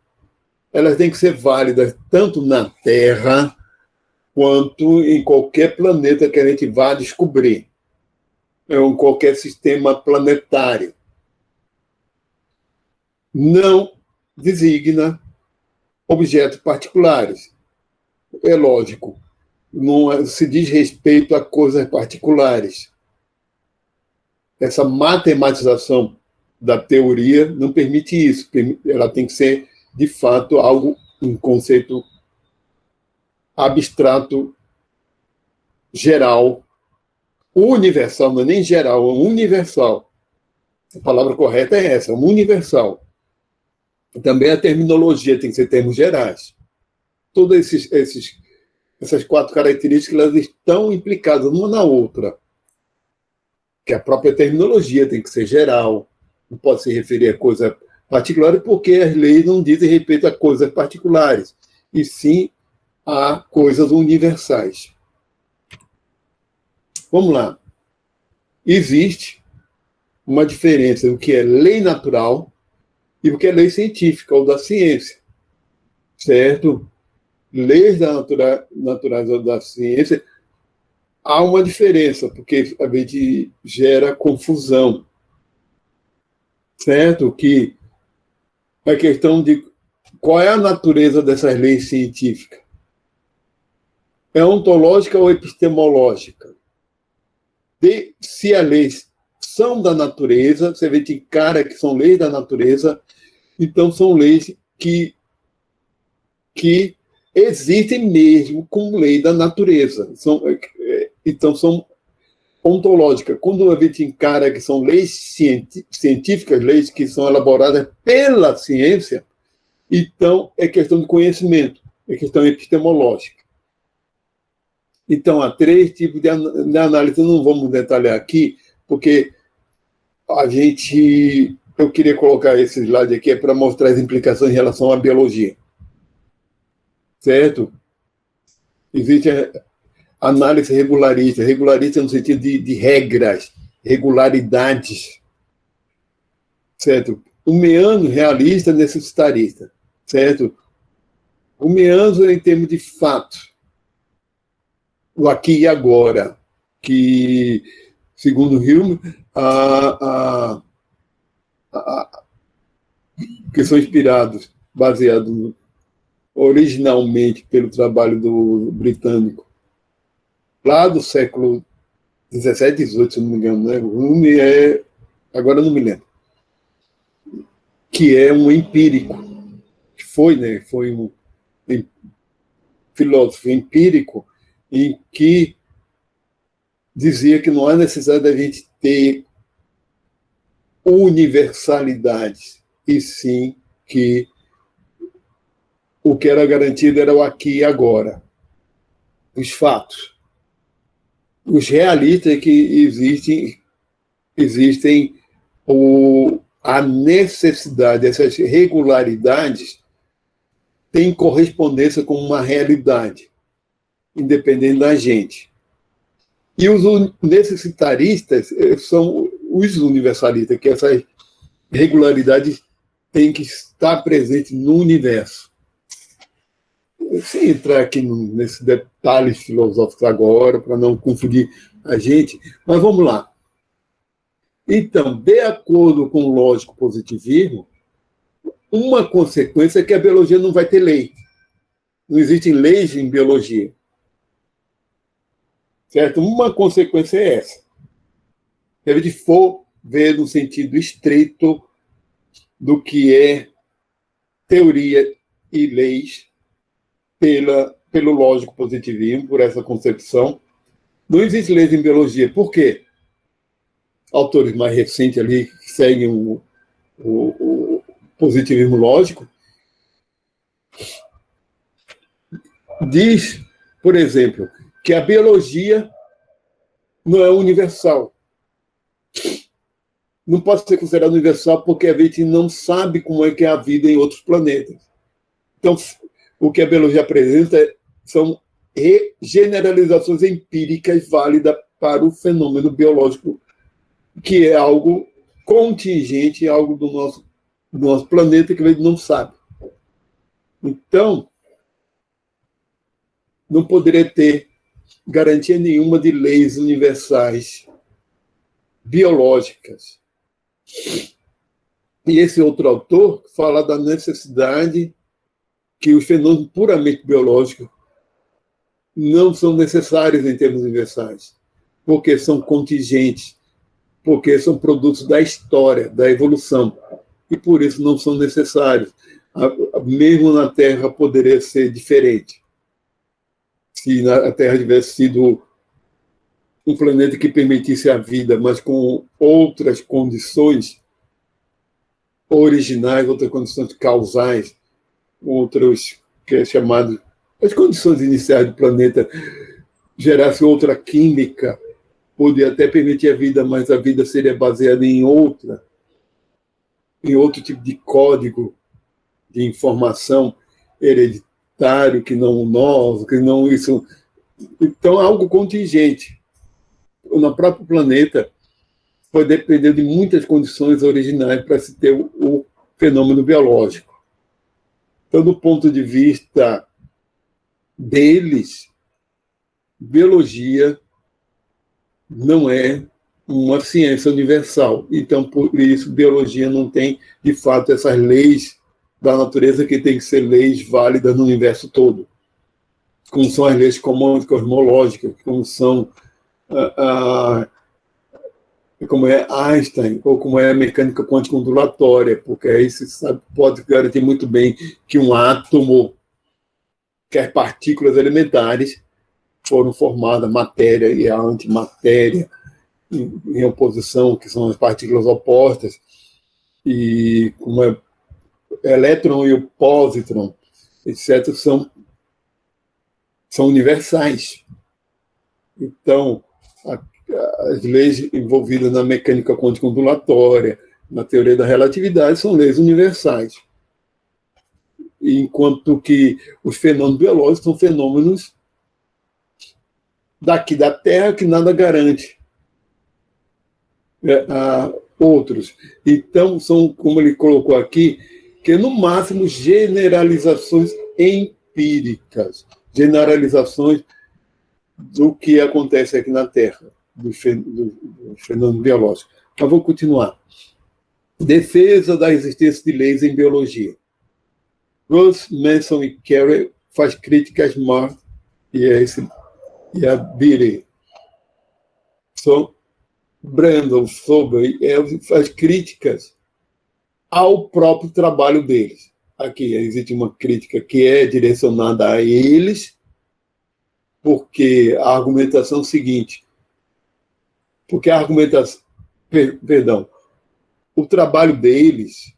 Elas têm que ser válidas tanto na Terra quanto em qualquer planeta que a gente vá descobrir, em qualquer sistema planetário. Não designa objetos particulares. É lógico, não se diz respeito a coisas particulares. Essa matematização da teoria não permite isso. Ela tem que ser, de fato, um conceito abstrato, geral, universal, não é nem geral, é universal. A palavra correta é essa, universal. Também a terminologia tem que ser termos gerais. Todas essas 4 características, elas estão implicadas uma na outra. Que a própria terminologia tem que ser geral, não pode se referir a coisa particular, porque as leis não dizem respeito a coisas particulares, e sim a coisas universais. Vamos lá. Existe uma diferença do que é lei natural e o que é lei científica, ou da ciência. Certo? Leis da natureza da ciência há uma diferença, porque a gente gera confusão, certo? Que a questão de qual é a natureza dessas leis científicas? É ontológica ou epistemológica? Se as leis são da natureza, você vê que cara que são leis da natureza, então são leis que existem mesmo como lei da natureza. Então são ontológicas. Quando a gente encara que são leis científicas, leis que são elaboradas pela ciência, então é questão de conhecimento, é questão epistemológica. Então, há 3 tipos de análise, não vamos detalhar aqui, porque eu queria colocar esse slide aqui para mostrar as implicações em relação à biologia. Certo? Existe a análise regularista no sentido de regras, regularidades. Certo? O meandro realista necessitarista. Certo? O meandro em termos de fato. O aqui e agora, que, segundo Hume, que são inspirados, baseados originalmente pelo trabalho do britânico, lá do século XVII, XVIII, se não me engano, né? Hume agora não me lembro, que é um empírico, que foi, né? Foi um filósofo empírico, em que dizia que não há necessidade da gente ter universalidade, e sim que o que era garantido era o aqui e agora, os fatos. Os realistas é que existem a necessidade, essas regularidades têm correspondência com uma realidade, independente da gente. E os necessitaristas são os universalistas, que essas regularidades têm que estar presentes no universo. Sem entrar aqui nesses detalhes filosóficos agora, para não confundir a gente, mas vamos lá. Então, de acordo com o lógico positivismo, uma consequência é que a biologia não vai ter lei. Não existem leis em biologia. Certo? Uma consequência é essa. Se a gente for ver no sentido estreito do que é teoria e leis pelo lógico positivismo, por essa concepção, não existe leis em biologia. Por quê? Autores mais recentes ali que seguem o positivismo lógico diz, por exemplo, que a biologia não é universal. Não pode ser considerada universal porque a gente não sabe como é que é a vida em outros planetas. Então, o que a biologia apresenta são generalizações empíricas válidas para o fenômeno biológico, que é algo contingente, algo do nosso planeta que a gente não sabe. Então, não poderia ter garantia nenhuma de leis universais biológicas. E esse outro autor fala da necessidade que os fenômenos puramente biológicos não são necessários em termos universais, porque são contingentes, porque são produtos da história, da evolução, e por isso não são necessários. Mesmo na Terra poderia ser diferente. Se a Terra tivesse sido um planeta que permitisse a vida, mas com outras condições originais, outras condições causais, outros que é chamado as condições iniciais do planeta, gerasse outra química, poderia até permitir a vida, mas a vida seria baseada em outro tipo de código de informação hereditário, que não o nosso, que não isso. Então, algo contingente. No próprio planeta, pode depender de muitas condições originais para se ter o fenômeno biológico. Então, do ponto de vista deles, biologia não é uma ciência universal. Então, por isso, biologia não tem, de fato, essas leis da natureza que tem que ser leis válidas no universo todo, como são as leis cosmológicas, como são como é Einstein, ou como é a mecânica quântica ondulatória, porque aí se sabe, pode garantir muito bem que um átomo, que as partículas elementares, foram formadas matéria e a antimatéria em oposição, que são as partículas opostas, e como é elétron e o pósitron, etc., são universais. Então, as leis envolvidas na mecânica quântica ondulatória, na teoria da relatividade, são leis universais. Enquanto que os fenômenos biológicos são fenômenos daqui da Terra que nada garante a outros. Então, são, como ele colocou aqui, que no máximo generalizações empíricas, generalizações do que acontece aqui na Terra, do fenômeno biológico. Mas vou continuar. Defesa da existência de leis em biologia. Russ, Manson e Carey faz críticas Marx e a Beatty. Brandon Sobel faz críticas ao próprio trabalho deles. Aqui existe uma crítica que é direcionada a eles, porque a argumentação é o seguinte, porque a argumentação, perdão, o trabalho deles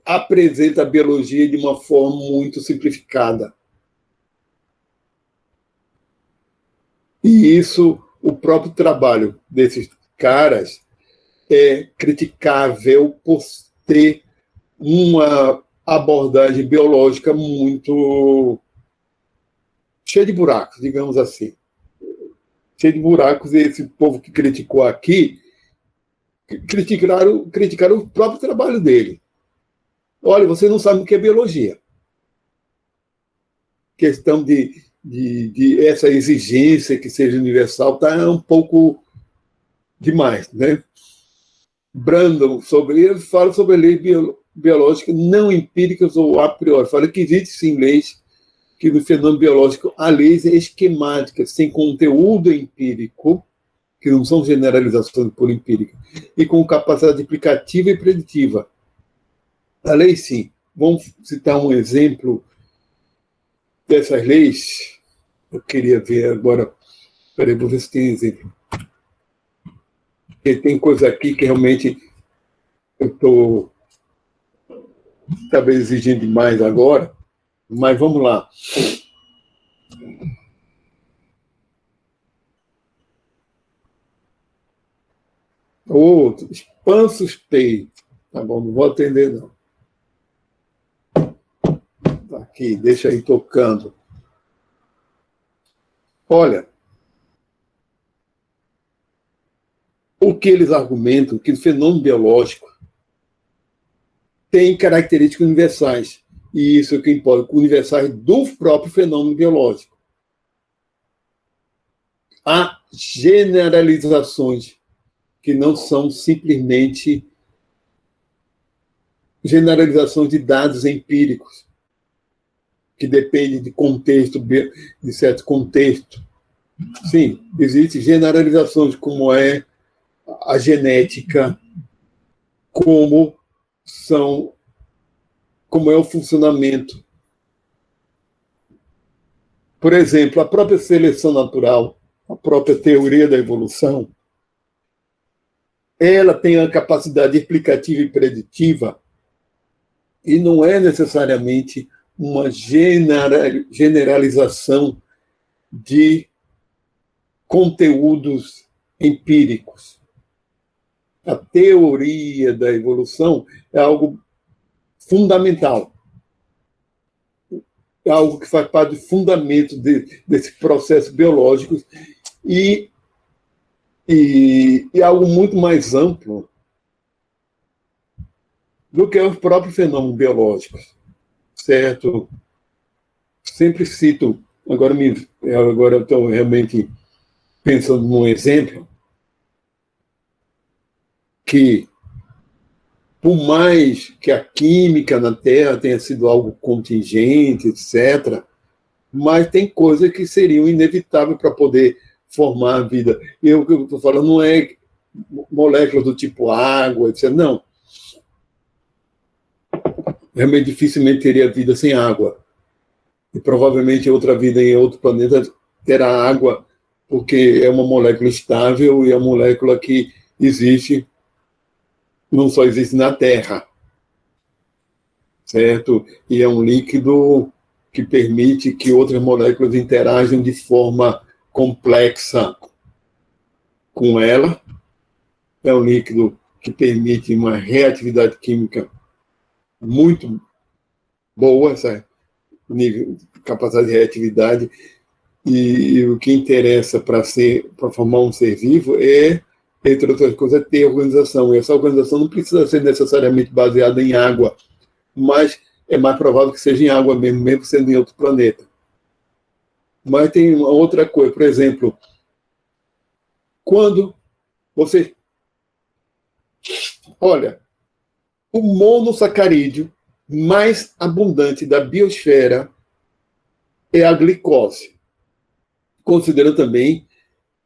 apresenta a biologia de uma forma muito simplificada. E isso, o próprio trabalho desses caras é criticável por ter uma abordagem biológica muito cheia de buracos, digamos assim. Cheia de buracos, e esse povo que criticou aqui criticaram o próprio trabalho dele. Olha, você não sabe o que é biologia. Questão de essa exigência que seja universal está um pouco demais, né? Brandon fala sobre leis biológicas não empíricas ou a priori. Fala que existe sim leis, que no fenômeno biológico há leis esquemáticas, sem conteúdo empírico, que não são generalizações por empírica, e com capacidade aplicativa e preditiva. A lei, sim. Vamos citar um exemplo dessas leis. Eu queria ver agora. Peraí, vou ver se tem exemplo. Porque tem coisa aqui que realmente eu estou talvez exigindo demais agora, mas vamos lá. Outro, Expansos Pay. Tá bom, não vou atender, não. Tá aqui, deixa aí tocando. Olha, o que eles argumentam que o fenômeno biológico tem características universais. E isso é o que importa, universais do próprio fenômeno biológico. Há generalizações que não são simplesmente generalizações de dados empíricos, que dependem de contexto, de certo contexto. Sim, existem generalizações, como é a genética, como é o funcionamento. Por exemplo, a própria seleção natural, a própria teoria da evolução, ela tem a capacidade explicativa e preditiva, e não é necessariamente uma generalização de conteúdos empíricos. A teoria da evolução é algo fundamental. É algo que faz parte do fundamento desse processo biológico e algo muito mais amplo do que os próprios fenômenos biológicos, certo? Sempre cito, agora eu estou realmente pensando num exemplo, que por mais que a química na Terra tenha sido algo contingente, etc., mas tem coisas que seriam inevitáveis para poder formar a vida. E o que eu estou falando não é moléculas do tipo água, etc. Não. Realmente dificilmente teria vida sem água. E provavelmente outra vida em outro planeta terá água, porque é uma molécula estável e é uma molécula que existe, não só existe na Terra, certo? E é um líquido que permite que outras moléculas interajam de forma complexa com ela. É um líquido que permite uma reatividade química muito boa, essa nível, capacidade de reatividade. E o que interessa para formar um ser vivo é, entre outras coisas, ter organização. E essa organização não precisa ser necessariamente baseada em água, mas é mais provável que seja em água mesmo, mesmo sendo em outro planeta. Mas tem uma outra coisa, por exemplo, quando você... Olha, o monossacarídeo mais abundante da biosfera é a glicose. Considerando também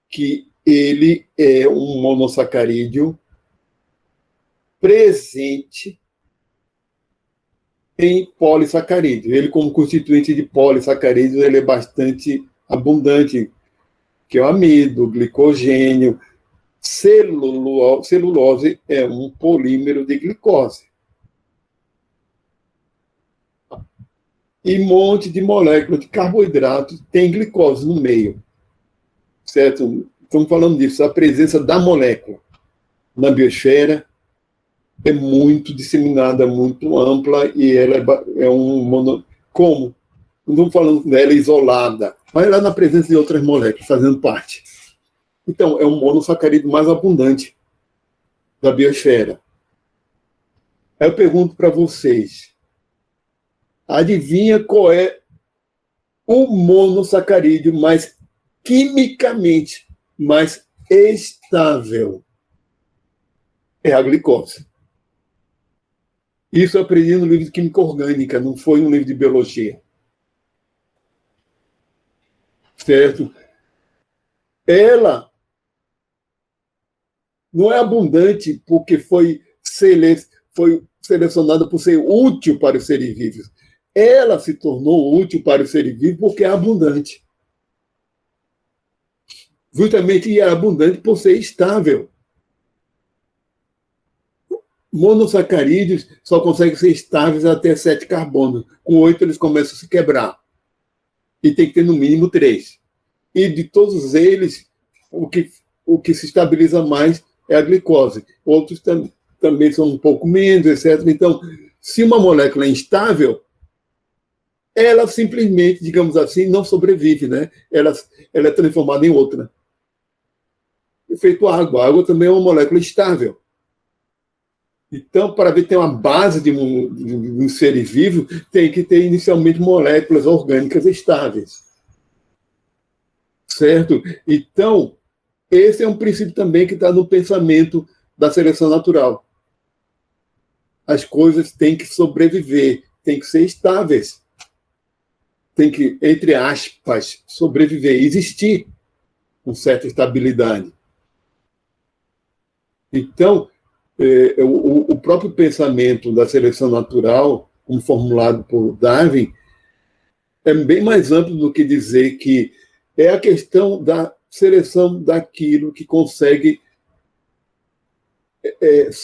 que ele é um monossacarídeo presente em polissacarídeos. Ele, como constituinte de polissacarídeos, ele é bastante abundante, que é o amido, o glicogênio. Celulose é um polímero de glicose. E um monte de moléculas de carboidrato tem glicose no meio. Certo? Estamos falando disso, a presença da molécula na biosfera é muito disseminada, muito ampla, e ela é como? Não estamos falando dela isolada, mas ela na presença de outras moléculas, fazendo parte. Então, é um monossacarídeo mais abundante da biosfera. Aí eu pergunto para vocês, adivinha qual é o monossacarídeo mais quimicamente mais estável? É a glicose. Isso eu aprendi no livro de Química Orgânica, não foi no livro de Biologia. Certo? Ela não é abundante porque foi selecionada por ser útil para os seres vivos. Ela se tornou útil para os seres vivos porque é abundante. Justamente é abundante por ser estável. Monossacarídeos só conseguem ser estáveis até 7 carbonos. Com 8 eles começam a se quebrar. E tem que ter no mínimo 3. E de todos eles, o que se estabiliza mais é a glicose. Outros também são um pouco menos, etc. Então, se uma molécula é instável, ela simplesmente, digamos assim, não sobrevive, né? Ela é transformada em outra. Feito água. A água também é uma molécula estável. Então, para ver que tem uma base de um ser vivo, tem que ter inicialmente moléculas orgânicas estáveis. Certo? Então, esse é um princípio também que está no pensamento da seleção natural. As coisas têm que sobreviver, têm que ser estáveis. Tem que, entre aspas, sobreviver, existir com certa estabilidade. Então, o próprio pensamento da seleção natural, como formulado por Darwin, é bem mais amplo do que dizer que é a questão da seleção daquilo que consegue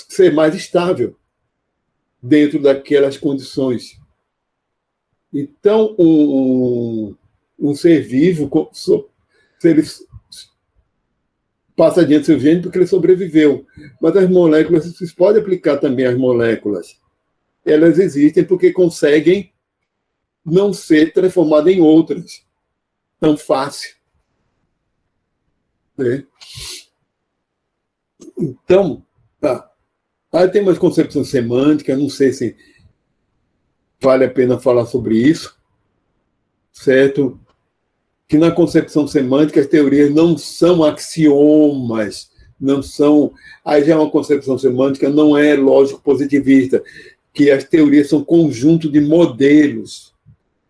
ser mais estável dentro daquelas condições. Então, um ser vivo, se ele passa adiante seu gênero porque ele sobreviveu. Mas as moléculas, vocês podem aplicar também as moléculas. Elas existem porque conseguem não ser transformadas em outras tão fácil. Né? Então, tá. Aí tem umas concepções semânticas, não sei se vale a pena falar sobre isso, certo? que na concepção semântica as teorias não são axiomas, não são... Aí já é uma concepção semântica, não é lógico-positivista, que as teorias são conjunto de modelos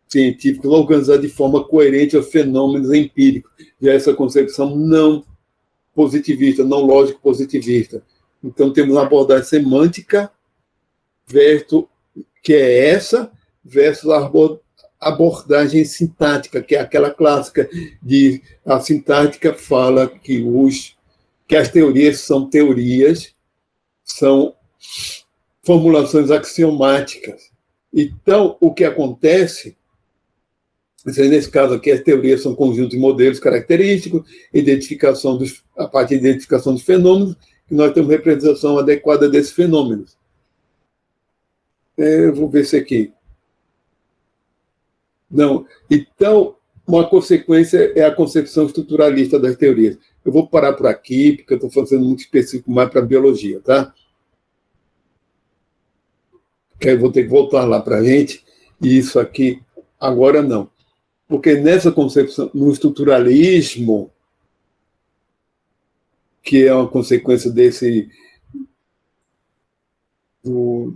científicos organizados de forma coerente aos fenômenos empíricos. Já essa concepção não positivista, não lógico-positivista. Então, temos uma abordagem semântica, que é essa, versus a abordagem sintática, que é aquela clássica de a sintática fala que as teorias, são formulações axiomáticas. Então, o que acontece, nesse caso aqui, as teorias são conjuntos de modelos característicos, a partir de identificação dos fenômenos, que nós temos representação adequada desses fenômenos. Eu vou ver isso aqui. Não. Então, uma consequência é a concepção estruturalista das teorias. Eu vou parar por aqui, porque eu estou fazendo muito específico mais para a biologia, tá? Que aí eu vou ter que voltar lá para a gente, e isso aqui agora não. Porque nessa concepção, no estruturalismo, que é uma consequência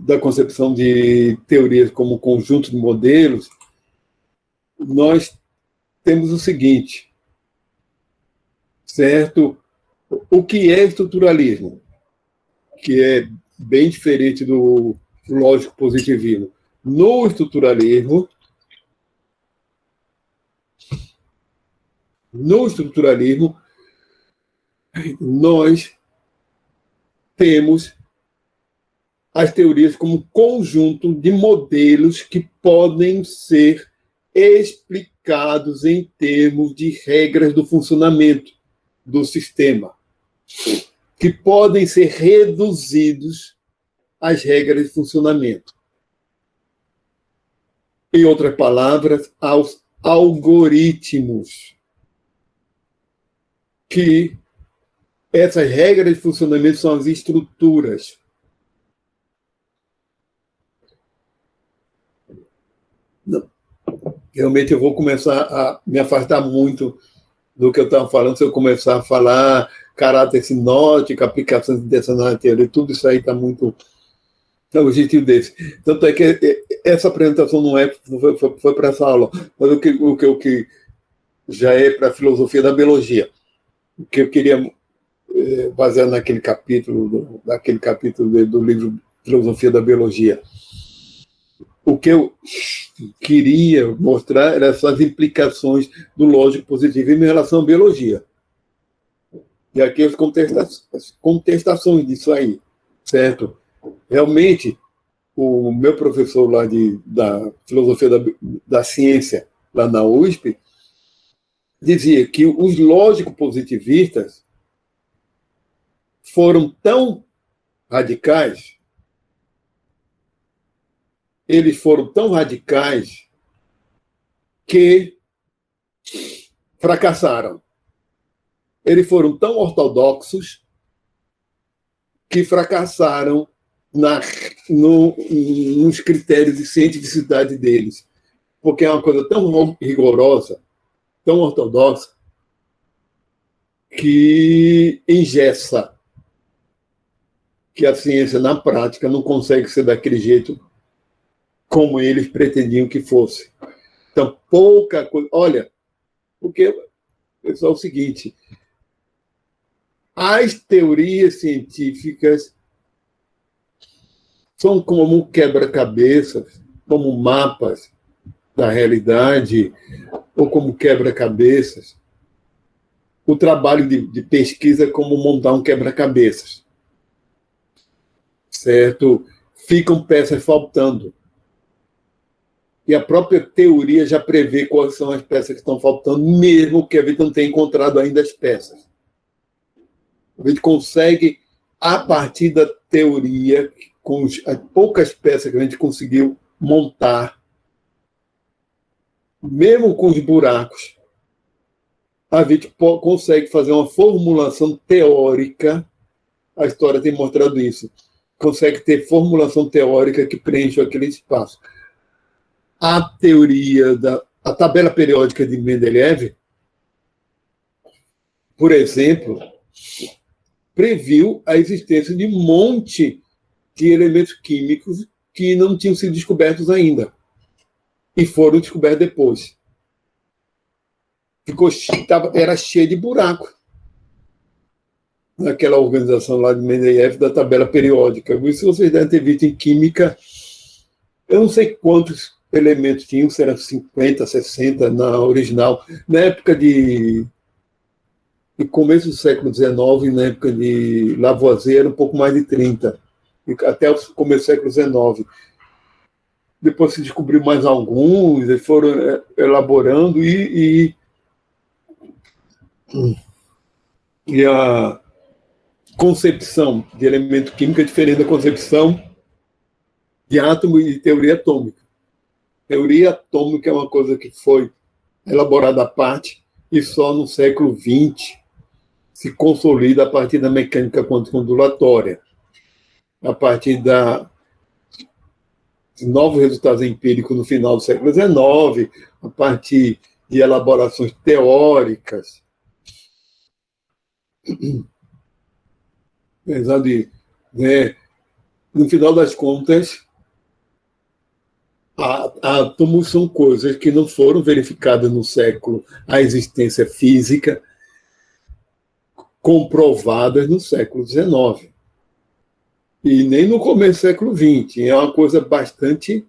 da concepção de teorias como conjunto de modelos, nós temos o seguinte, certo? O que é estruturalismo? Que é bem diferente do lógico-positivismo. No estruturalismo, nós temos as teorias como conjunto de modelos que podem ser explicados em termos de regras do funcionamento do sistema, que podem ser reduzidos às regras de funcionamento. Em outras palavras, aos algoritmos, que essas regras de funcionamento são as estruturas. Não. Realmente eu vou começar a me afastar muito do que eu estava falando, se eu começar a falar caráter sinótico, aplicações intencionais de teoria, tudo isso aí está muito... É o objetivo desse. Tanto é que essa apresentação não foi para essa aula, mas o que já é para a filosofia da biologia. O que eu queria, baseado naquele capítulo, do livro Filosofia da Biologia, o que eu queria mostrar eram essas implicações do lógico positivismo em relação à biologia. E aqui as contestações disso aí, certo? Realmente, o meu professor lá da filosofia da ciência, lá na USP, dizia que os lógico-positivistas foram tão radicais, que fracassaram. Eles foram tão ortodoxos que fracassaram nos critérios de cientificidade deles, porque é uma coisa tão rigorosa, tão ortodoxa, que engessa, que a ciência, na prática, não consegue ser daquele jeito como eles pretendiam que fosse. Então, pouca coisa... Olha, porque, pessoal, é o seguinte, as teorias científicas são como quebra-cabeças, como mapas da realidade, ou como quebra-cabeças. O trabalho de pesquisa é como montar um quebra-cabeças. Certo? Ficam peças faltando. E a própria teoria já prevê quais são as peças que estão faltando, mesmo que a gente não tenha encontrado ainda as peças. A gente consegue, a partir da teoria, com as poucas peças que a gente conseguiu montar, mesmo com os buracos, a gente consegue fazer uma formulação teórica. A história tem mostrado isso. Consegue ter formulação teórica que preenche aquele espaço. A teoria a tabela periódica de Mendeleev por exemplo, previu a existência de um monte de elementos químicos que não tinham sido descobertos ainda e foram descobertos depois. Era cheio de buraco naquela organização lá de Mendeleev da tabela periódica. Isso vocês devem ter visto em química. Eu não sei quantos elementos tinham, se eram 50, 60 na original. Na época de começo do século XIX, na época de Lavoisier, era um pouco mais de 30, até o começo do século XIX. Depois se descobriu mais alguns, e foram elaborando, e a concepção de elemento químico é diferente da concepção de átomo e de teoria atômica. Teoria atômica é uma coisa que foi elaborada à parte e só no século XX se consolida a partir da mecânica quântica ondulatória, a partir de novos resultados empíricos no final do século XIX, a partir de elaborações teóricas. Apesar de, no final das contas, átomos são coisas que não foram verificadas no século, a existência física, comprovadas no século XIX. E nem no começo do século XX. É uma coisa bastante...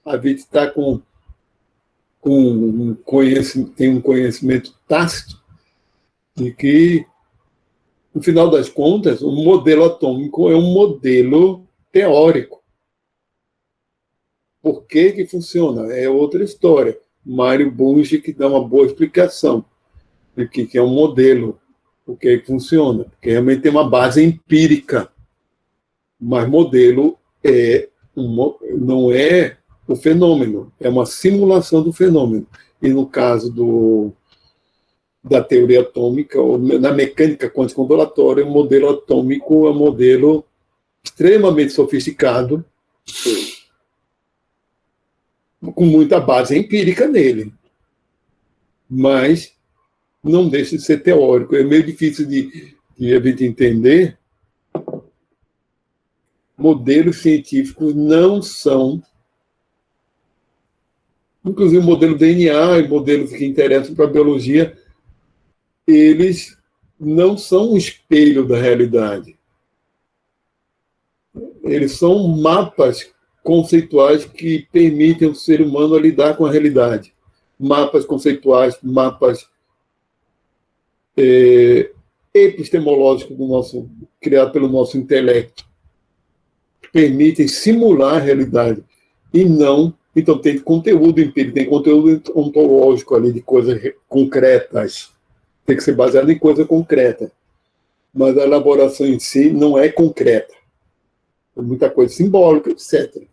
A gente está tem um conhecimento tácito de que, no final das contas, o modelo atômico é um modelo teórico. Por que funciona? É outra história. Mário Bunge que dá uma boa explicação de que é um modelo, por que funciona. Porque realmente tem uma base empírica, mas modelo não é o fenômeno, é uma simulação do fenômeno. E no caso da teoria atômica, ou na mecânica quântica ondulatória, o modelo atômico é um modelo extremamente sofisticado, com muita base empírica nele, mas não deixa de ser teórico. É meio difícil de a gente entender. Modelos científicos não são, inclusive o modelo DNA e modelos que interessam para a biologia, eles não são um espelho da realidade. Eles são mapas conceituais que permitem ao ser humano lidar com a realidade. Mapas conceituais, mapas epistemológicos criados pelo nosso intelecto, que permitem simular a realidade. E não... Então, tem conteúdo empírico, tem conteúdo ontológico ali, de coisas concretas. Tem que ser baseado em coisa concreta. Mas a elaboração em si não é concreta. É muita coisa simbólica, etc.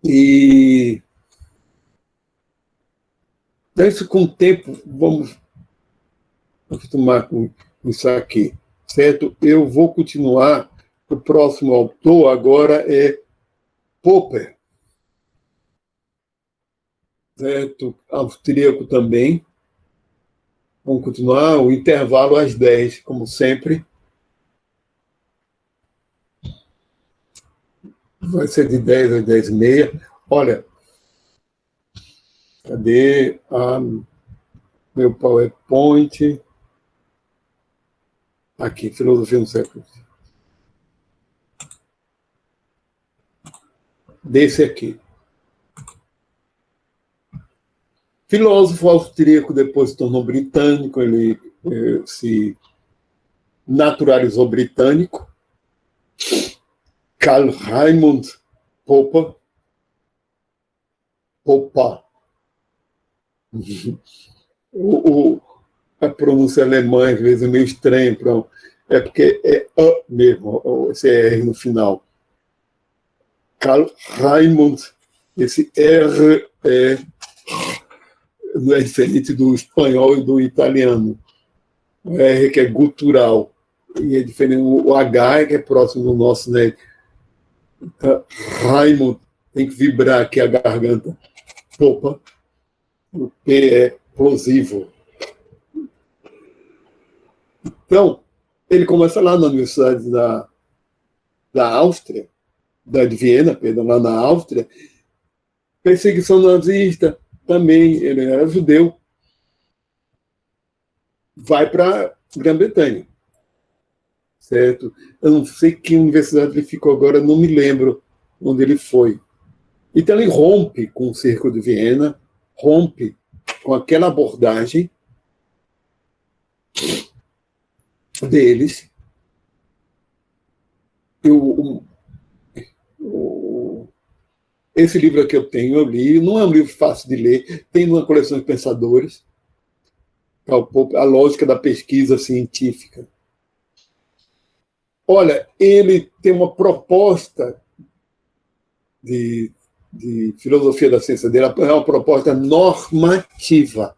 E isso, com o tempo, vamos acostumar com isso aqui, certo? Eu vou continuar. O próximo autor agora é Popper, certo? Austríaco também. Vamos continuar o intervalo às 10, como sempre. Vai ser de 10 às 10h30. Olha, cadê meu PowerPoint? Aqui, Filosofia no século. Desse aqui. Filósofo austríaco, depois se tornou britânico, ele se naturalizou britânico. Karl Raimund Popper. A pronúncia alemã, às vezes, é meio estranha. É porque é A mesmo, esse R no final. Karl Raimund, esse R não é diferente do espanhol e do italiano. O R que é gutural. E é diferente, o H que é próximo do nosso, né? Então, Raimund, tem que vibrar aqui a garganta. Opa. O P é plosivo. Então, ele começa lá na Universidade da Áustria, de Viena, perdão, lá na Áustria, perseguição nazista, também, ele era judeu, vai para a Grã-Bretanha, certo? Eu não sei que universidade ele ficou agora, não me lembro onde ele foi. Então ele rompe com o Cerco de Viena, rompe com aquela abordagem deles. Esse livro aqui eu li, não é um livro fácil de ler, tem uma coleção de pensadores, a lógica da pesquisa científica. Olha, ele tem uma proposta de filosofia da ciência dele, é uma proposta normativa.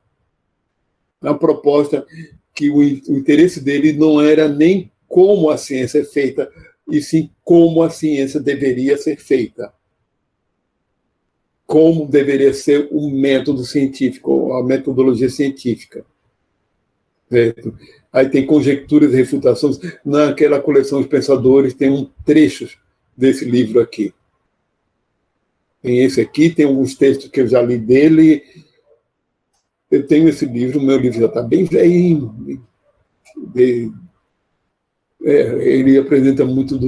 É uma proposta que o interesse dele não era nem como a ciência é feita, e sim como a ciência deveria ser feita. Como deveria ser o método científico, a metodologia científica. Certo? Aí tem conjecturas e refutações. Naquela coleção de pensadores tem trechos desse livro aqui. Tem esse aqui, tem alguns textos que eu já li dele. Eu tenho esse livro, meu livro já está bem velhinho. Ele apresenta muito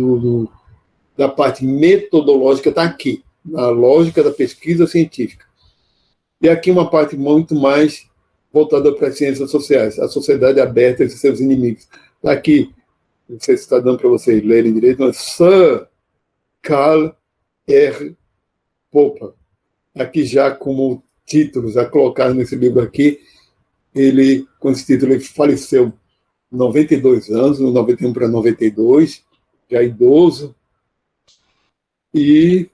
da parte metodológica, está aqui, na lógica da pesquisa científica. E aqui uma parte muito mais voltada para as ciências sociais, a sociedade aberta e seus inimigos. Está aqui, não sei se está dando para vocês lerem direito, mas Sir Karl R. Popper. Aqui já como título, já colocado nesse livro aqui, ele, com esse título, ele faleceu 92 anos, 91 para 92, já idoso, e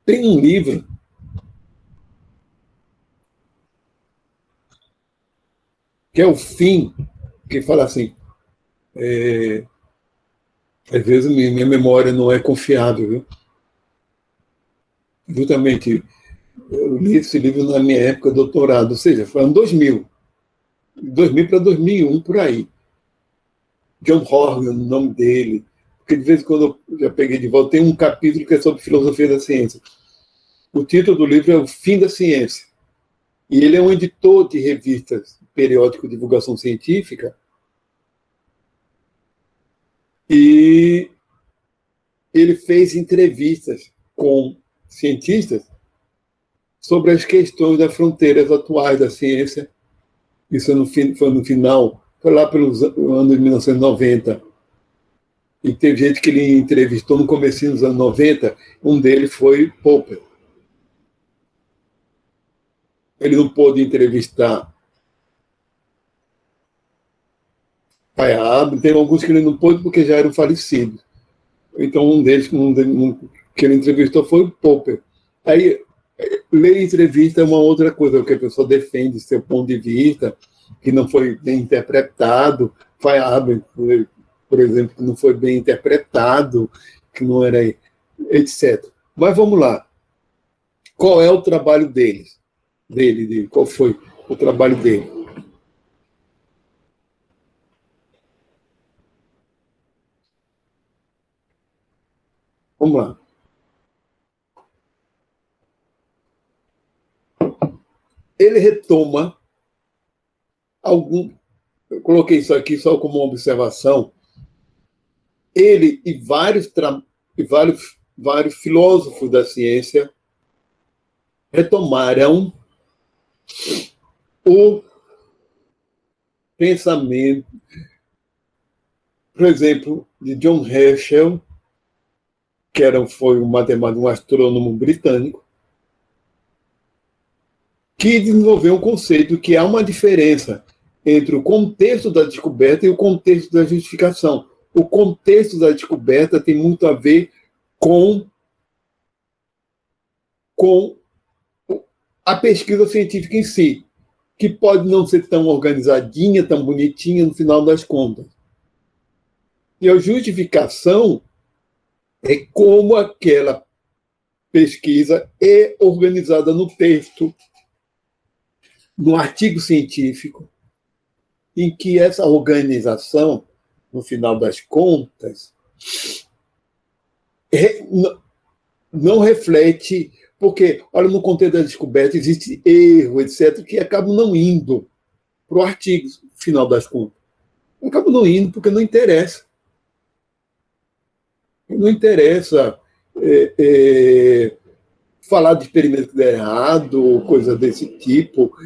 tem um livro que é o fim, que fala assim, às vezes minha memória não é confiável, viu? Justamente, eu li esse livro na minha época de doutorado, ou seja, foi em 2000 para 2001, por aí. John Horgan, o nome dele, porque de vez em quando eu já peguei de volta, tem um capítulo que é sobre filosofia da ciência. O título do livro é O Fim da Ciência. E ele é um editor de revistas, periódico de divulgação científica, e ele fez entrevistas com cientistas sobre as questões das fronteiras atuais da ciência. Isso foi no final, foi lá pelos anos de 1990. E teve gente que ele entrevistou no comecinho dos anos 90, um deles foi Popper. Ele não pôde entrevistar Paiab, tem alguns que ele não pôde porque já eram falecidos. Então, um deles que ele entrevistou foi o Popper. Aí, ler entrevista é uma outra coisa, porque a pessoa defende seu ponto de vista, que não foi bem interpretado. Paiab, por exemplo, que não foi bem interpretado, que não era, etc. Mas vamos lá. Qual é o trabalho dele? Qual foi o trabalho dele? Vamos lá. Ele retoma eu coloquei isso aqui só como uma observação. Ele e vários filósofos da ciência retomaram o pensamento, por exemplo, de John Herschel, que foi um matemático, um astrônomo britânico, que desenvolveu um conceito que há uma diferença entre o contexto da descoberta e o contexto da justificação. O contexto da descoberta tem muito a ver com a pesquisa científica em si, que pode não ser tão organizadinha, tão bonitinha no final das contas. E a justificação é como aquela pesquisa é organizada no texto, no artigo científico, em que essa organização, no final das contas, não reflete, porque, olha, no contexto da descoberta existe erro, etc., que acabam não indo para o artigo, no final das contas. Acabam não indo porque não interessa. Não interessa falar de experimento que der errado, coisa desse tipo,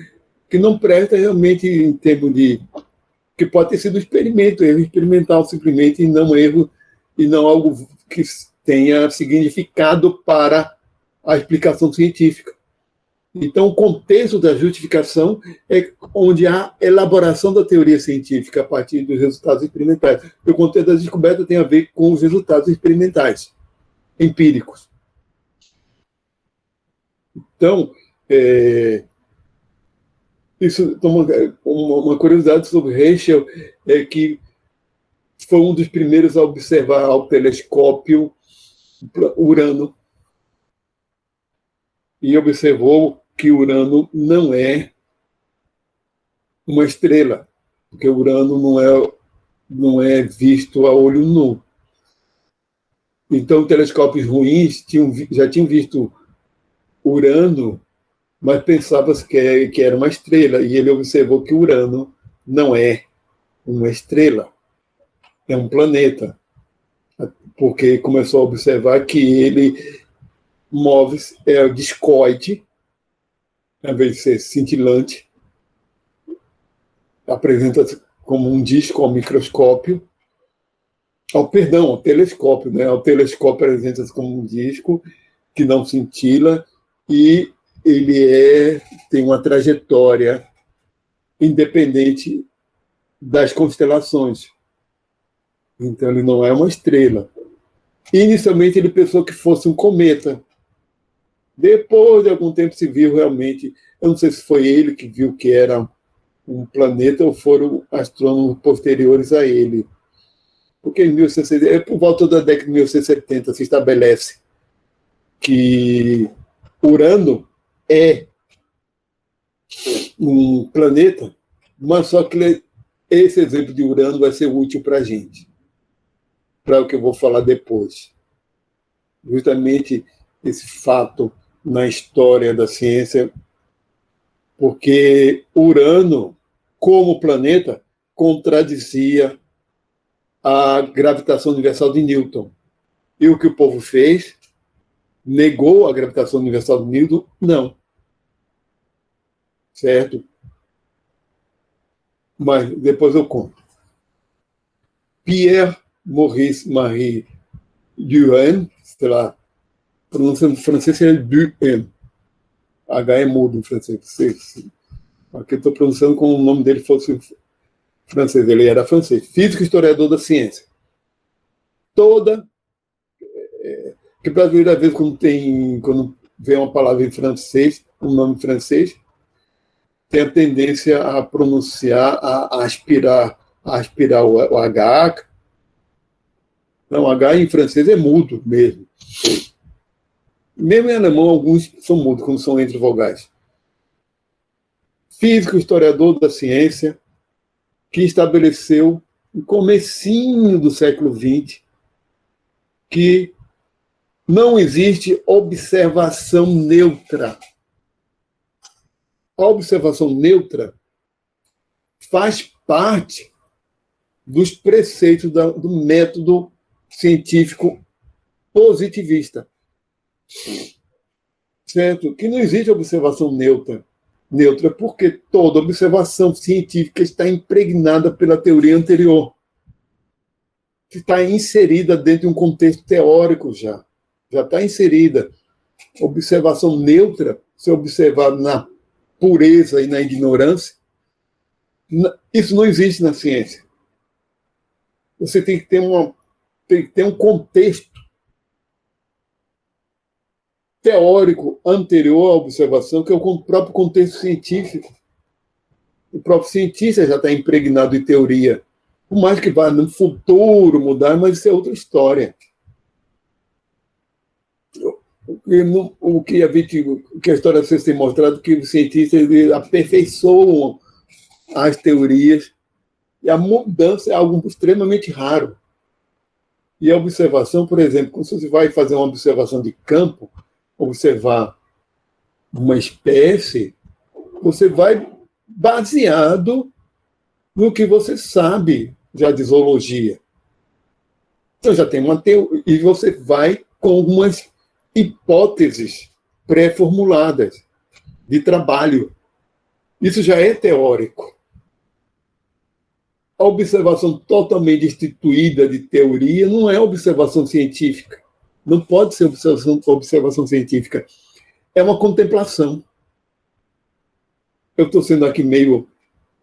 que não presta realmente em termos de... que pode ter sido um experimento, erro experimental simplesmente, e não erro, e não algo que tenha significado para a explicação científica. Então, o contexto da justificação é onde há elaboração da teoria científica a partir dos resultados experimentais. O contexto da descoberta tem a ver com os resultados experimentais, empíricos. Então, isso, uma curiosidade sobre Herschel é que foi um dos primeiros a observar ao telescópio Urano, e observou que Urano não é uma estrela, porque Urano não é visto a olho nu. Então, telescópios ruins já tinham visto Urano, mas pensava-se que era uma estrela, e ele observou que Urano não é uma estrela, é um planeta, porque começou a observar que ele move-se, é discoide, ao invés de ser cintilante, apresenta-se como um disco ao microscópio, ao telescópio, né? O telescópio apresenta-se como um disco que não cintila e ele tem uma trajetória independente das constelações. Então, ele não é uma estrela. Inicialmente, ele pensou que fosse um cometa. Depois de algum tempo se viu realmente, eu não sei se foi ele que viu que era um planeta ou foram astrônomos posteriores a ele. Porque em 1960, por volta da década de 1970 se estabelece que Urano é um planeta, mas só que esse exemplo de Urano vai ser útil para a gente, para o que eu vou falar depois. Justamente esse fato na história da ciência, porque Urano, como planeta, contradizia a gravitação universal de Newton. E o que o povo fez? Negou a gravitação universal de Newton? Não. Certo? Mas depois eu conto. Pierre-Maurice Marie Duhem, sei lá, pronunciando em francês é Duhem. H é mudo em francês. Aqui eu estou pronunciando como o nome dele fosse francês. Ele era francês. Físico e historiador da ciência. Que pela primeira vez quando vem uma palavra em francês, um nome em francês, tem a tendência a pronunciar, a aspirar o H. Não, H em francês é mudo mesmo. Mesmo em alemão, alguns são mudos, quando são entre vogais. Físico, historiador da ciência, que estabeleceu, no comecinho do século XX, que não existe observação neutra. A observação neutra faz parte dos preceitos do método científico positivista. Certo? Que não existe observação neutra. Neutra porque toda observação científica está impregnada pela teoria anterior. Está inserida dentro de um contexto teórico já. Já está inserida. Observação neutra, se observar na pureza e na ignorância, isso não existe na ciência. Você tem que ter um contexto teórico anterior à observação, que é o próprio contexto científico. O próprio cientista já está impregnado de teoria. Por mais que vá no futuro mudar, mas isso é outra história. o que a história da ciência tem mostrado, que os cientistas aperfeiçoam as teorias, e a mudança é algo extremamente raro. E a observação, por exemplo, quando você vai fazer uma observação de campo, observar uma espécie, você vai baseado no que você sabe já de zoologia. Então já tem uma teoria, e você vai com algumas hipóteses pré-formuladas de trabalho. Isso já é teórico. A observação totalmente destituída de teoria não é observação científica. Não pode ser observação científica. É uma contemplação. Eu estou sendo aqui meio...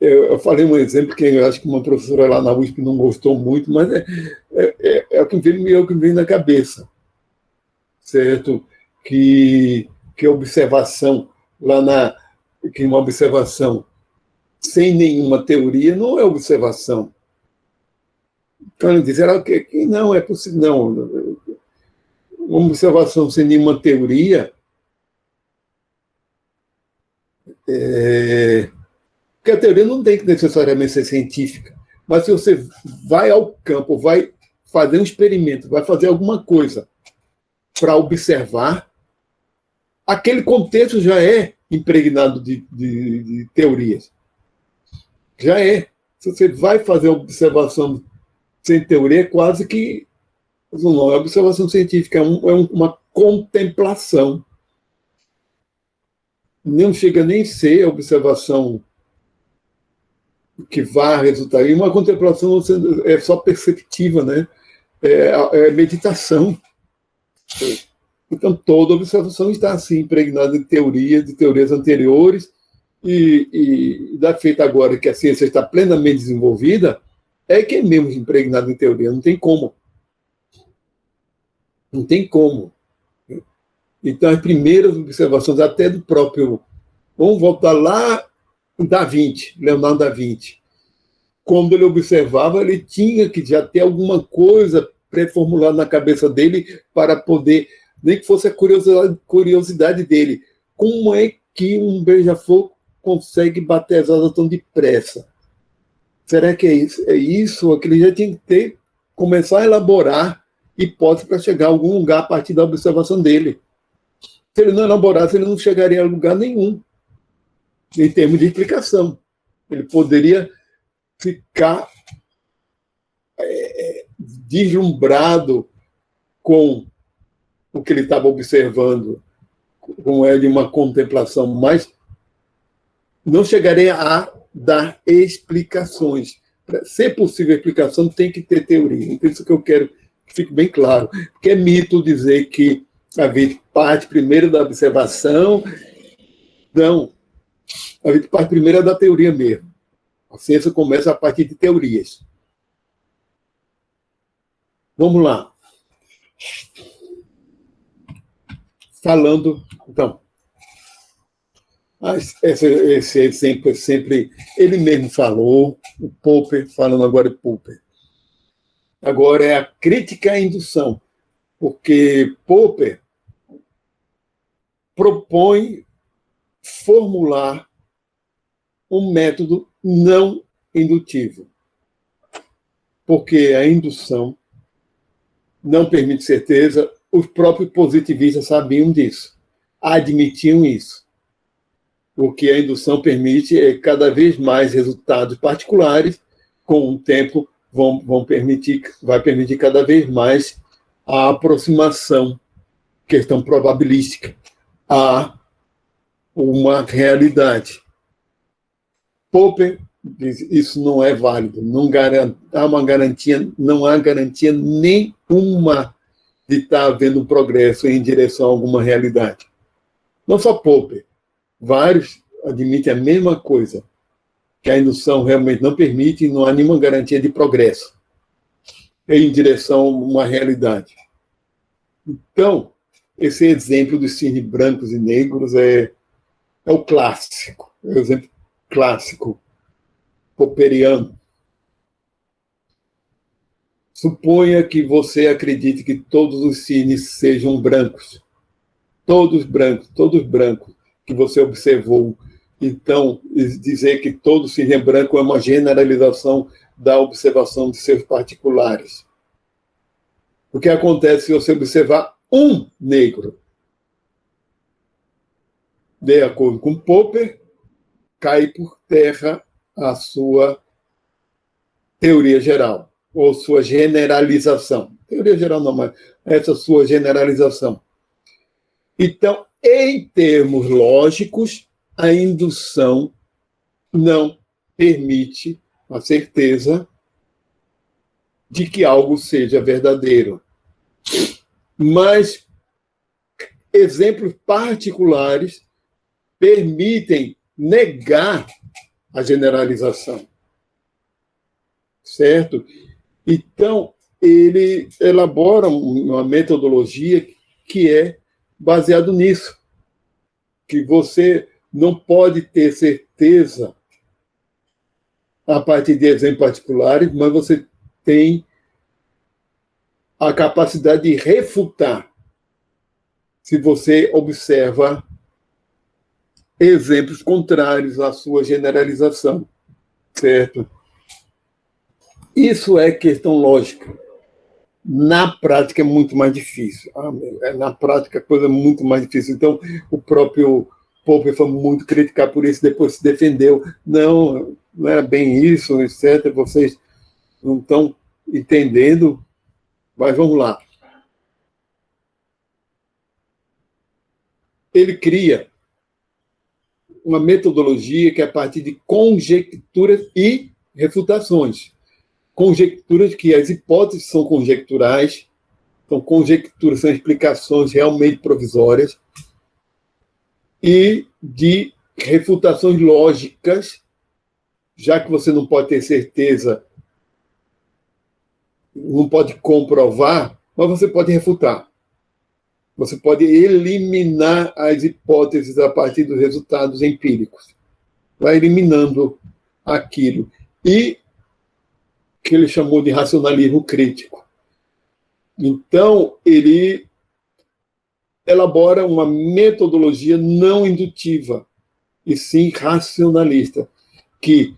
Eu falei um exemplo que eu acho que uma professora lá na USP não gostou muito, mas é o que vem na cabeça. Certo? Que a observação que uma observação sem nenhuma teoria não é observação. Então, será que não é possível? Não. Uma observação sem nenhuma teoria porque a teoria não tem que necessariamente ser científica, mas se você vai ao campo, vai fazer um experimento, vai fazer alguma coisa para observar, aquele contexto já é impregnado de teorias. Já é. Se você vai fazer observação sem teoria, é quase que não é observação científica, é uma contemplação. Não chega nem a ser observação que vai resultar. E uma contemplação é só perceptiva, né? É meditação. Então, toda observação está assim, impregnada de teorias anteriores, e da feita agora que a ciência está plenamente desenvolvida, é que é mesmo impregnada em teoria, não tem como. Não tem como. Então, as primeiras observações, até do próprio... Vamos voltar lá Leonardo da Vinci. Quando ele observava, ele tinha que já ter alguma coisa pré-formulada na cabeça dele para poder, nem que fosse a curiosidade dele. Como é que um beija-flor consegue bater as asas tão depressa? Será que é isso? É isso? É que ele já tinha que começar a elaborar hipóteses para chegar a algum lugar a partir da observação dele. Se ele não elaborasse, ele não chegaria a lugar nenhum, em termos de explicação. Ele poderia ficar deslumbrado com o que ele estava observando, como é de uma contemplação, mas não chegaria a dar explicações. Para ser possível a explicação, tem que ter teoria. Então, isso que eu quero que fique bem claro. Porque é mito dizer que a gente parte primeiro da observação. Não. A gente parte primeiro da teoria mesmo. A ciência começa a partir de teorias. Vamos lá. Falando, então, esse exemplo sempre ele mesmo falou, o Popper, falando agora de Popper. Agora é a crítica à indução, porque Popper propõe formular um método não indutivo, porque a indução não permite certeza, os próprios positivistas sabiam disso, admitiam isso. O que a indução permite é cada vez mais resultados particulares, com o tempo vai permitir cada vez mais a aproximação, questão probabilística, a uma realidade. Popper diz isso não é válido, não há garantia nenhuma de estar havendo um progresso em direção a alguma realidade. Não só Popper, vários admitem a mesma coisa, que a indução realmente não permite e não há nenhuma garantia de progresso em direção a uma realidade. Então, esse exemplo dos cisnes brancos e negros é o clássico, é o exemplo clássico popperiano. Suponha que você acredite que todos os cisnes sejam brancos. todos brancos que você observou. Então, dizer que todo cisne branco é uma generalização da observação de seus particulares. O que acontece se você observar um negro? De acordo com Popper, cai por terra a sua teoria geral, ou sua generalização. Teoria geral não, mas essa sua generalização. Então, em termos lógicos, a indução não permite a certeza de que algo seja verdadeiro. Mas exemplos particulares permitem negar a generalização. Certo? Então, ele elabora uma metodologia que é baseado nisso, que você não pode ter certeza a partir de exemplos particulares, mas você tem a capacidade de refutar se você observa exemplos contrários à sua generalização, certo? Isso é questão lógica. Na prática é muito mais difícil. Na prática a coisa é muito mais difícil. Então, o próprio Popper foi muito criticado por isso, depois se defendeu. Não era bem isso, etc. Vocês não estão entendendo, mas vamos lá. Ele cria uma metodologia que é a partir de conjecturas e refutações. Conjecturas que as hipóteses são conjecturais, são conjecturas, são explicações realmente provisórias, e de refutações lógicas, já que você não pode ter certeza, não pode comprovar, mas você pode refutar. Você pode eliminar as hipóteses a partir dos resultados empíricos. Vai eliminando aquilo. E que ele chamou de racionalismo crítico. Então, ele elabora uma metodologia não indutiva, e sim racionalista, que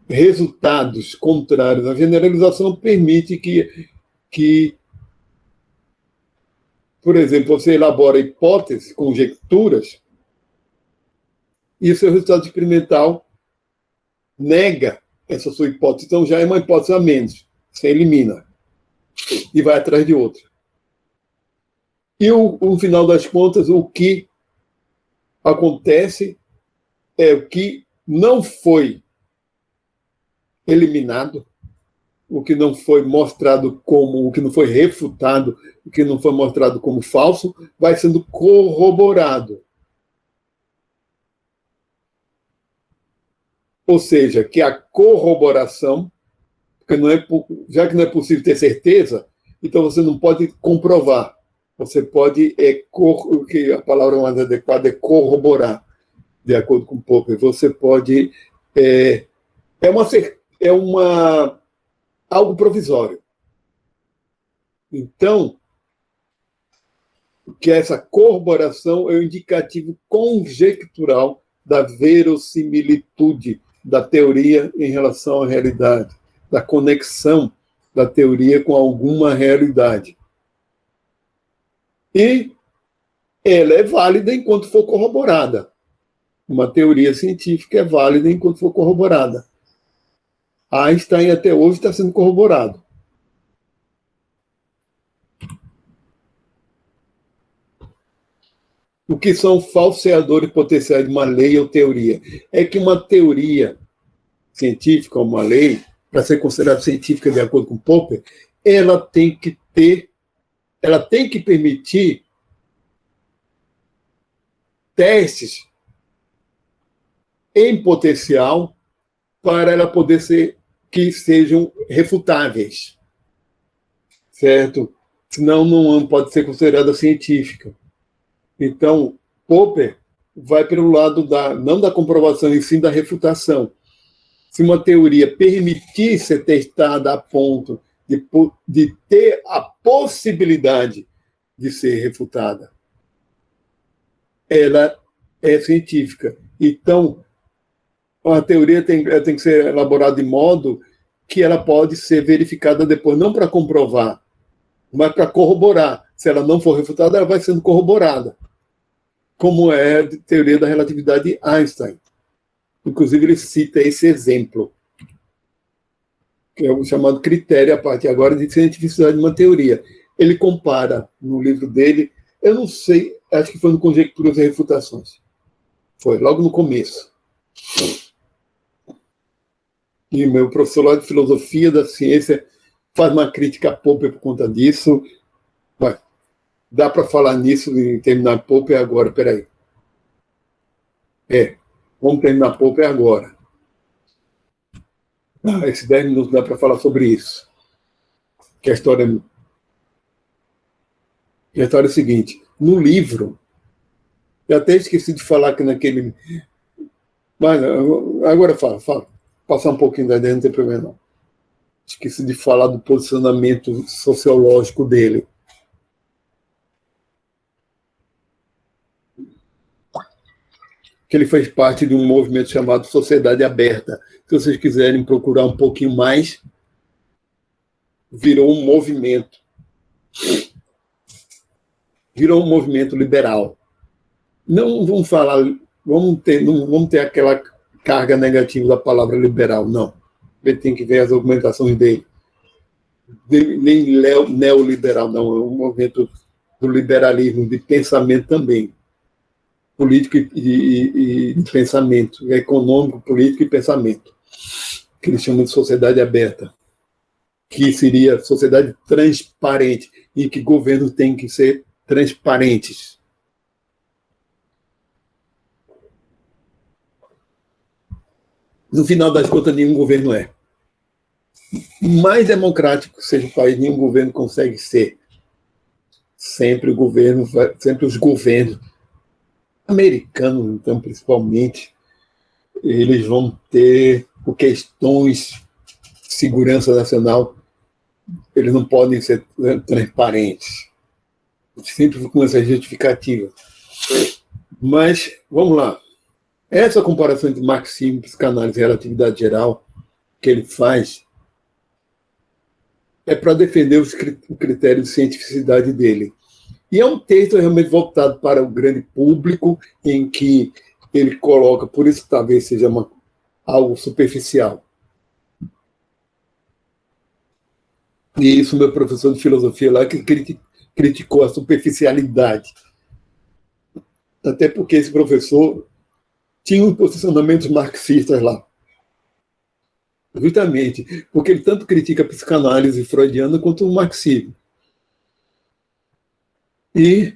resultados contrários à generalização permite que, por exemplo, você elabora hipóteses, conjecturas, e o seu resultado experimental nega essa sua hipótese. Então, já é uma hipótese a menos. Você elimina. E vai atrás de outra. E, no final das contas, o que acontece é o que não foi eliminado, o que não foi mostrado como, o que não foi refutado, o que não foi mostrado como falso, vai sendo corroborado. Ou seja, que a corroboração, porque já que não é possível ter certeza, então você não pode comprovar. Você pode, que a palavra mais adequada é corroborar, de acordo com Popper. Você pode... algo provisório. Então, que essa corroboração é o indicativo conjectural da verossimilitude da teoria em relação à realidade, da conexão da teoria com alguma realidade. E ela é válida enquanto for corroborada. Uma teoria científica é válida enquanto for corroborada. Einstein até hoje está sendo corroborado. O que são falseadores potenciais de uma lei ou teoria? É que uma teoria científica, uma lei, para ser considerada científica de acordo com Popper, ela tem que permitir testes em potencial para ela poder ser, que sejam refutáveis, certo? Senão não pode ser considerada científica. Então, Popper vai pelo lado não da comprovação, e sim da refutação. Se uma teoria permitir ser testada a ponto de ter a possibilidade de ser refutada. Ela é científica. Então, a teoria tem que ser elaborada de modo que ela pode ser verificada depois, não para comprovar, mas para corroborar. Se ela não for refutada, ela vai sendo corroborada, como é a teoria da relatividade de Einstein. Inclusive, ele cita esse exemplo, que é o chamado critério, a partir agora, de cientificidade de uma teoria. Ele compara, no livro dele, eu não sei, acho que foi no Conjecturas e Refutações. Foi, logo no começo. E meu professor lá de filosofia da ciência faz uma crítica a Popper por conta disso. Mas dá para falar nisso e terminar Popper agora, peraí. Vamos terminar Popper agora. Esses 10 minutos dá para falar sobre isso. Que a história é a seguinte. No livro, eu até esqueci de falar que naquele... Mas agora fala. Passar um pouquinho da ideia, não tem problema não. Esqueci de falar do posicionamento sociológico dele. Que ele fez parte de um movimento chamado Sociedade Aberta. Se vocês quiserem procurar um pouquinho mais, virou um movimento. Virou um movimento liberal. Não vamos falar, não vamos ter aquela carga negativa da palavra liberal, não. Ele tem que ver as argumentações dele. Nem neoliberal, não. É um movimento do liberalismo, de pensamento também. Político e de pensamento. Econômico, político e pensamento. Que eles chamam de sociedade aberta. Que seria sociedade transparente. E que governos têm que ser transparentes. No final das contas, nenhum governo é. Mais democrático que seja o país, nenhum governo consegue ser. Sempre os governos americanos, então, principalmente, eles vão ter, por questões de segurança nacional, eles não podem ser transparentes. Sempre com essa justificativa. Mas, vamos lá. Essa comparação entre marxismo, psicanálise e relatividade geral que ele faz é para defender o critério de cientificidade dele. E é um texto realmente voltado para o grande público, em que ele coloca, por isso talvez seja algo superficial. E isso meu professor de filosofia lá que criticou a superficialidade. Até porque esse professor tinha uns posicionamentos marxistas lá. Justamente porque ele tanto critica a psicanálise freudiana quanto o marxismo. E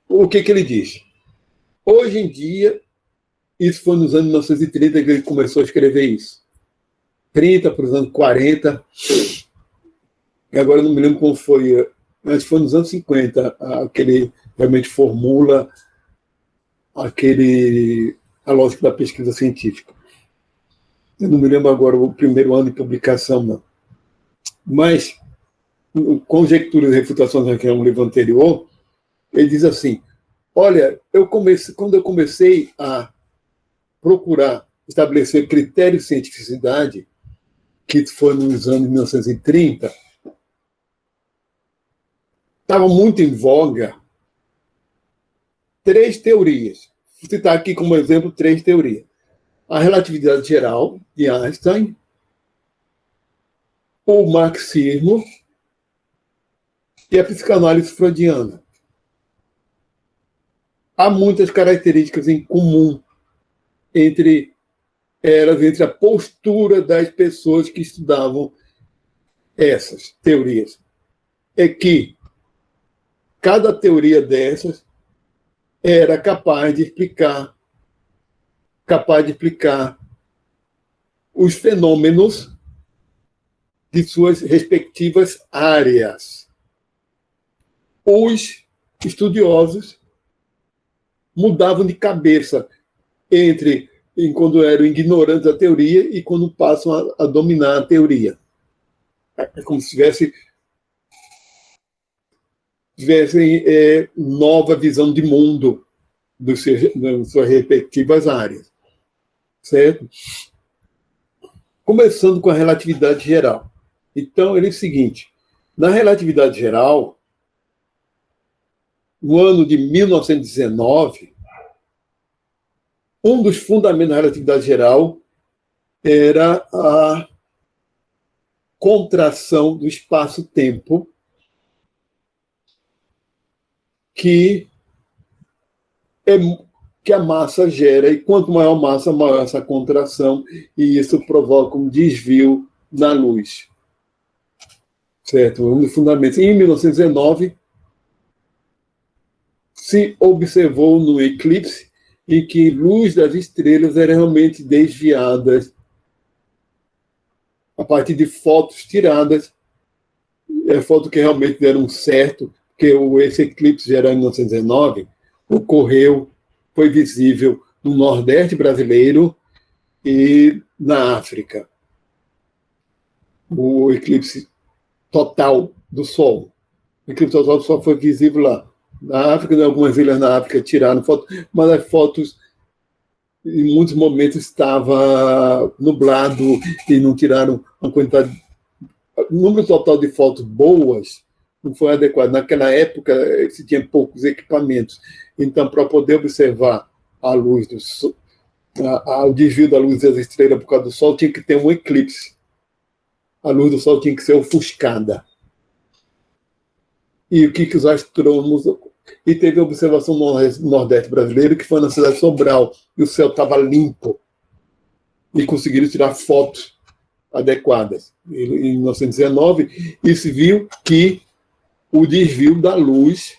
o que ele diz? Hoje em dia, isso foi nos anos 1930 que ele começou a escrever isso. 30 para os anos 40. E agora eu não me lembro como foi. Mas foi nos anos 50 que ele realmente formula a lógica da pesquisa científica. Eu não me lembro agora o primeiro ano de publicação, não. Mas, Conjecturas e Refutações, que é um livro anterior, ele diz assim, olha, quando eu comecei a procurar estabelecer critérios de cientificidade, que foi nos anos 1930, estava muito em voga 3 teorias. Vou citar aqui como exemplo 3 teorias. A relatividade geral, de Einstein, o marxismo e a psicanálise freudiana. Há muitas características em comum entre elas, entre a postura das pessoas que estudavam essas teorias. É que cada teoria dessas era capaz de explicar os fenômenos de suas respectivas áreas. Os estudiosos mudavam de cabeça quando eram ignorantes da teoria e quando passam a dominar a teoria. É como se tivessem nova visão de mundo das suas respectivas áreas, certo? Começando com a relatividade geral. Então, ele é o seguinte, na relatividade geral, no ano de 1919, um dos fundamentos da relatividade geral era a contração do espaço-tempo que a massa gera, e quanto maior a massa, maior essa contração, e isso provoca um desvio na luz. Certo? Um dos fundamentos. Em 1919, se observou no eclipse em que luz das estrelas era realmente desviadas a partir de fotos tiradas, fotos que realmente deram certo, porque esse eclipse geral em 1919 ocorreu, foi visível no Nordeste brasileiro e na África. O eclipse total do Sol. O eclipse total do Sol foi visível lá. Na África, em algumas ilhas na África tiraram fotos, mas as fotos, em muitos momentos, estava nublado e não tiraram uma quantidade. O número total de fotos boas não foi adequado. Naquela época, se tinha poucos equipamentos. Então, para poder observar a luz do Sol, o desvio da luz das estrelas por causa do Sol, tinha que ter um eclipse. A luz do Sol tinha que ser ofuscada. E o que os astrônomos... E teve a observação no Nordeste brasileiro, que foi na cidade de Sobral, e o céu estava limpo. E conseguiram tirar fotos adequadas. Em 1919, e se viu que o desvio da luz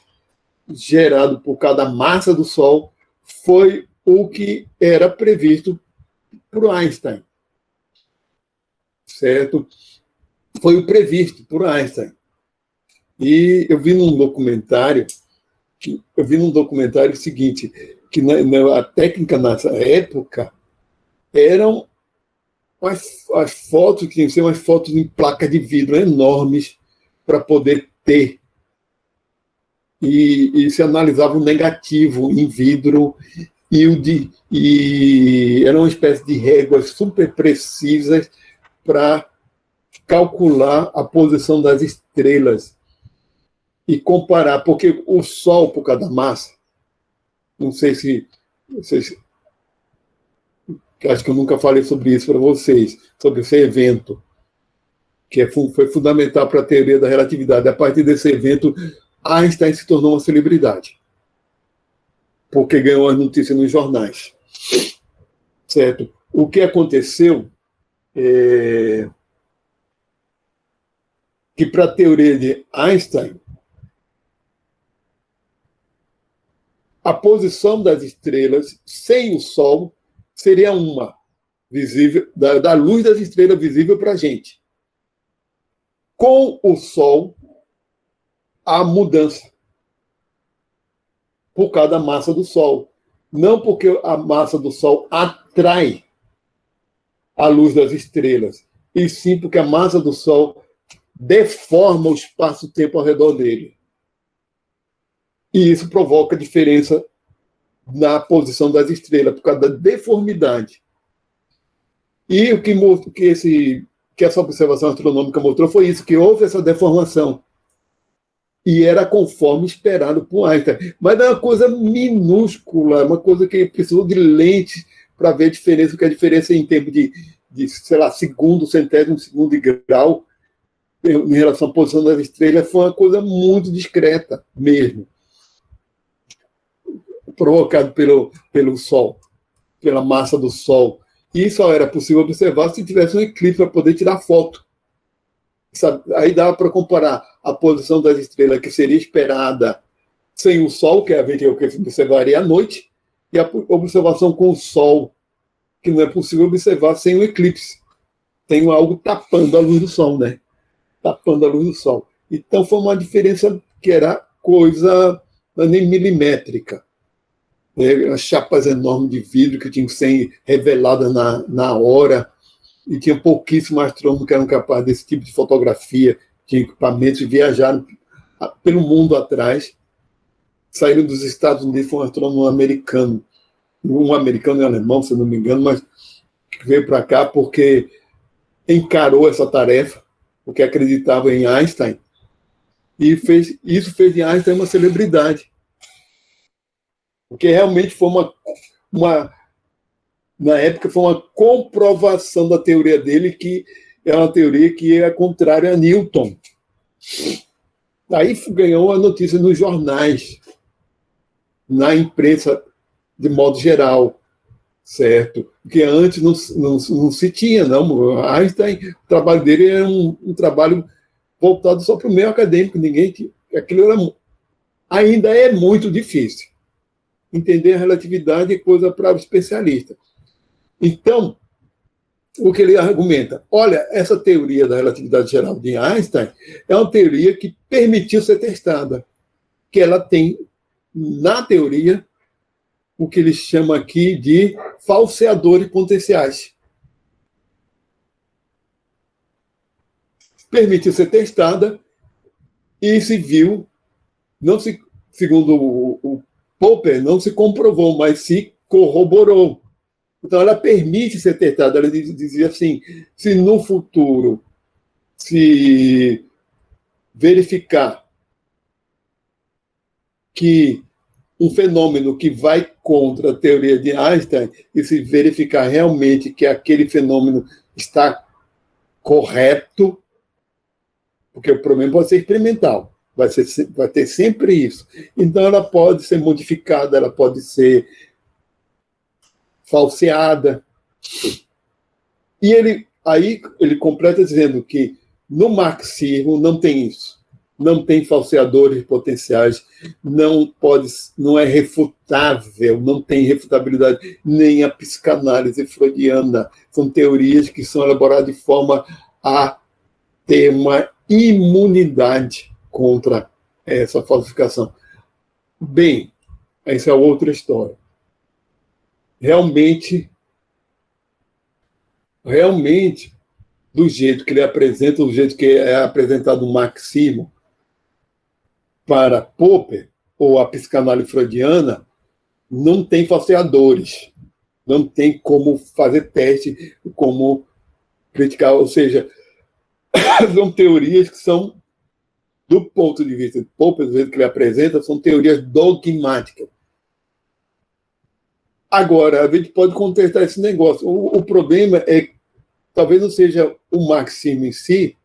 gerado por cada massa do Sol foi o que era previsto por Einstein. Certo? Foi o previsto por Einstein. E eu vi num documentário o seguinte, que a técnica nessa época eram as fotos que tinham que ser umas fotos em placa de vidro enormes para poder ter. E se analisava o negativo em vidro e era uma espécie de réguas super precisas para calcular a posição das estrelas e comparar, porque o Sol, por causa da massa, não sei se acho que eu nunca falei sobre isso para vocês, sobre esse evento, que foi fundamental para a teoria da relatividade. A partir desse evento, Einstein se tornou uma celebridade, porque ganhou as notícias nos jornais. Certo? O que aconteceu é que, para a teoria de Einstein, a posição das estrelas sem o Sol seria uma, visível, da luz das estrelas visível para a gente. Com o Sol, há mudança por causa da massa do Sol. Não porque a massa do Sol atrai a luz das estrelas, e sim porque a massa do Sol deforma o espaço-tempo ao redor dele. E isso provoca diferença na posição das estrelas, por causa da deformidade. E o que essa observação astronômica mostrou foi isso, que houve essa deformação. E era conforme esperado por Einstein. Mas é uma coisa minúscula, uma coisa que precisou de lentes para ver a diferença, porque a diferença em termos de sei lá, segundo, centésimo segundo de grau, em relação à posição das estrelas, foi uma coisa muito discreta mesmo, provocado pelo Sol, pela massa do Sol. E só era possível observar se tivesse um eclipse para poder tirar foto. Aí dava para comparar a posição das estrelas que seria esperada sem o Sol, que é a gente observaria à noite, e a observação com o Sol, que não é possível observar sem o eclipse. Tem algo tapando a luz do Sol, né? Tapando a luz do Sol. Então foi uma diferença que era coisa nem milimétrica. As chapas enormes de vidro que tinham que ser reveladas na hora. e tinha pouquíssimos astrônomos que eram capazes desse tipo de fotografia, tinham equipamentos, viajaram pelo mundo atrás, saíram dos Estados Unidos, foi um astrônomo americano, um americano e um alemão, se não me engano, mas veio para cá porque encarou essa tarefa, porque acreditava em Einstein, e isso fez de Einstein uma celebridade. Porque realmente foi na época, foi uma comprovação da teoria dele, que é uma teoria que é contrária a Newton. Aí ganhou a notícia nos jornais, na imprensa, de modo geral, certo? Porque antes não se tinha, não. Einstein, o trabalho dele era um trabalho voltado só para o meio acadêmico, ninguém tinha. Aquilo ainda é muito difícil. Entender a relatividade é coisa para o especialista. Então, o que ele argumenta? Olha, essa teoria da relatividade geral de Einstein é uma teoria que permitiu ser testada, que ela tem, na teoria, o que ele chama aqui de falseadores potenciais. Permitiu ser testada e se viu, segundo o Popper, não se comprovou, mas se corroborou. Então, ela permite ser testada. Ela dizia assim, se no futuro se verificar que um fenômeno que vai contra a teoria de Einstein e se verificar realmente que aquele fenômeno está correto, porque o problema pode ser experimental, vai ter sempre isso. Então, ela pode ser modificada, ela pode ser falseada. E aí ele completa dizendo que no marxismo não tem isso. Não tem falseadores potenciais, não é refutável, não tem refutabilidade, nem a psicanálise freudiana. São teorias que são elaboradas de forma a ter uma imunidade contra essa falsificação. Bem, essa é outra história. Realmente, do jeito que ele apresenta, do jeito que é apresentado no marxismo para Popper, ou a psicanálise freudiana, não tem falseadores, não tem como fazer teste, como criticar, ou seja, são teorias que são, do ponto de vista de Popper, do jeito que ele apresenta, são teorias dogmáticas. Agora, a gente pode contestar esse negócio. O problema é que talvez não seja o marxismo em si,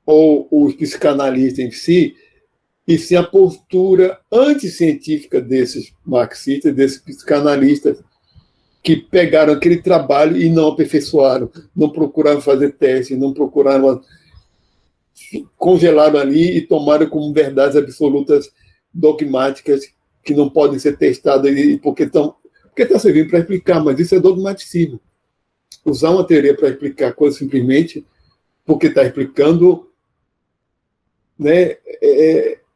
ou os psicanalistas em si, e sim a postura anticientífica desses marxistas, desses psicanalistas, que pegaram aquele trabalho e não aperfeiçoaram, não procuraram fazer teste, não procuraram, congelaram ali e tomaram como verdades absolutas dogmáticas que não podem ser testadas porque estão servindo para explicar, mas isso é dogmaticismo. Usar uma teoria para explicar coisas simplesmente porque está explicando, né?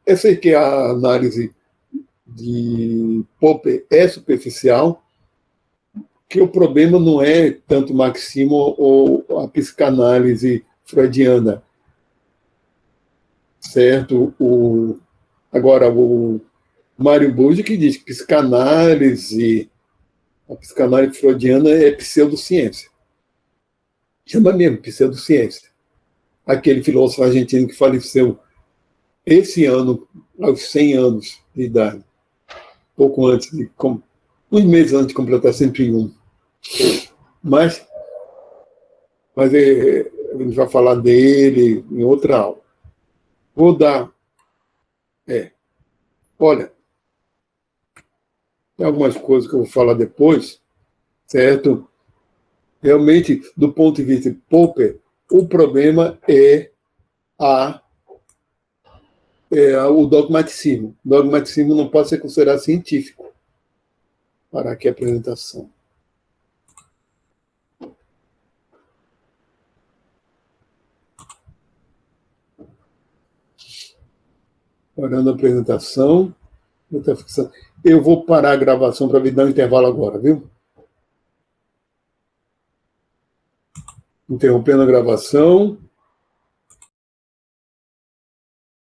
Eu sei que a análise de Popper é superficial, que o problema não é tanto marxismo ou a psicanálise freudiana, certo? Agora, o Mário Burdi que diz que a psicanálise freudiana é pseudociência. Chama mesmo, pseudociência. Aquele filósofo argentino que faleceu esse ano, aos 100 anos de idade, pouco antes uns meses antes de completar 101. Mas a gente vai falar dele em outra aula. Vou dar. Olha, tem algumas coisas que eu vou falar depois, certo? Realmente, do ponto de vista de Popper, o problema é o dogmaticismo. O dogmaticismo não pode ser considerado científico. Parar aqui a apresentação. Parando a apresentação. Eu vou parar a gravação para me dar um intervalo agora, viu? interrompendo a gravação.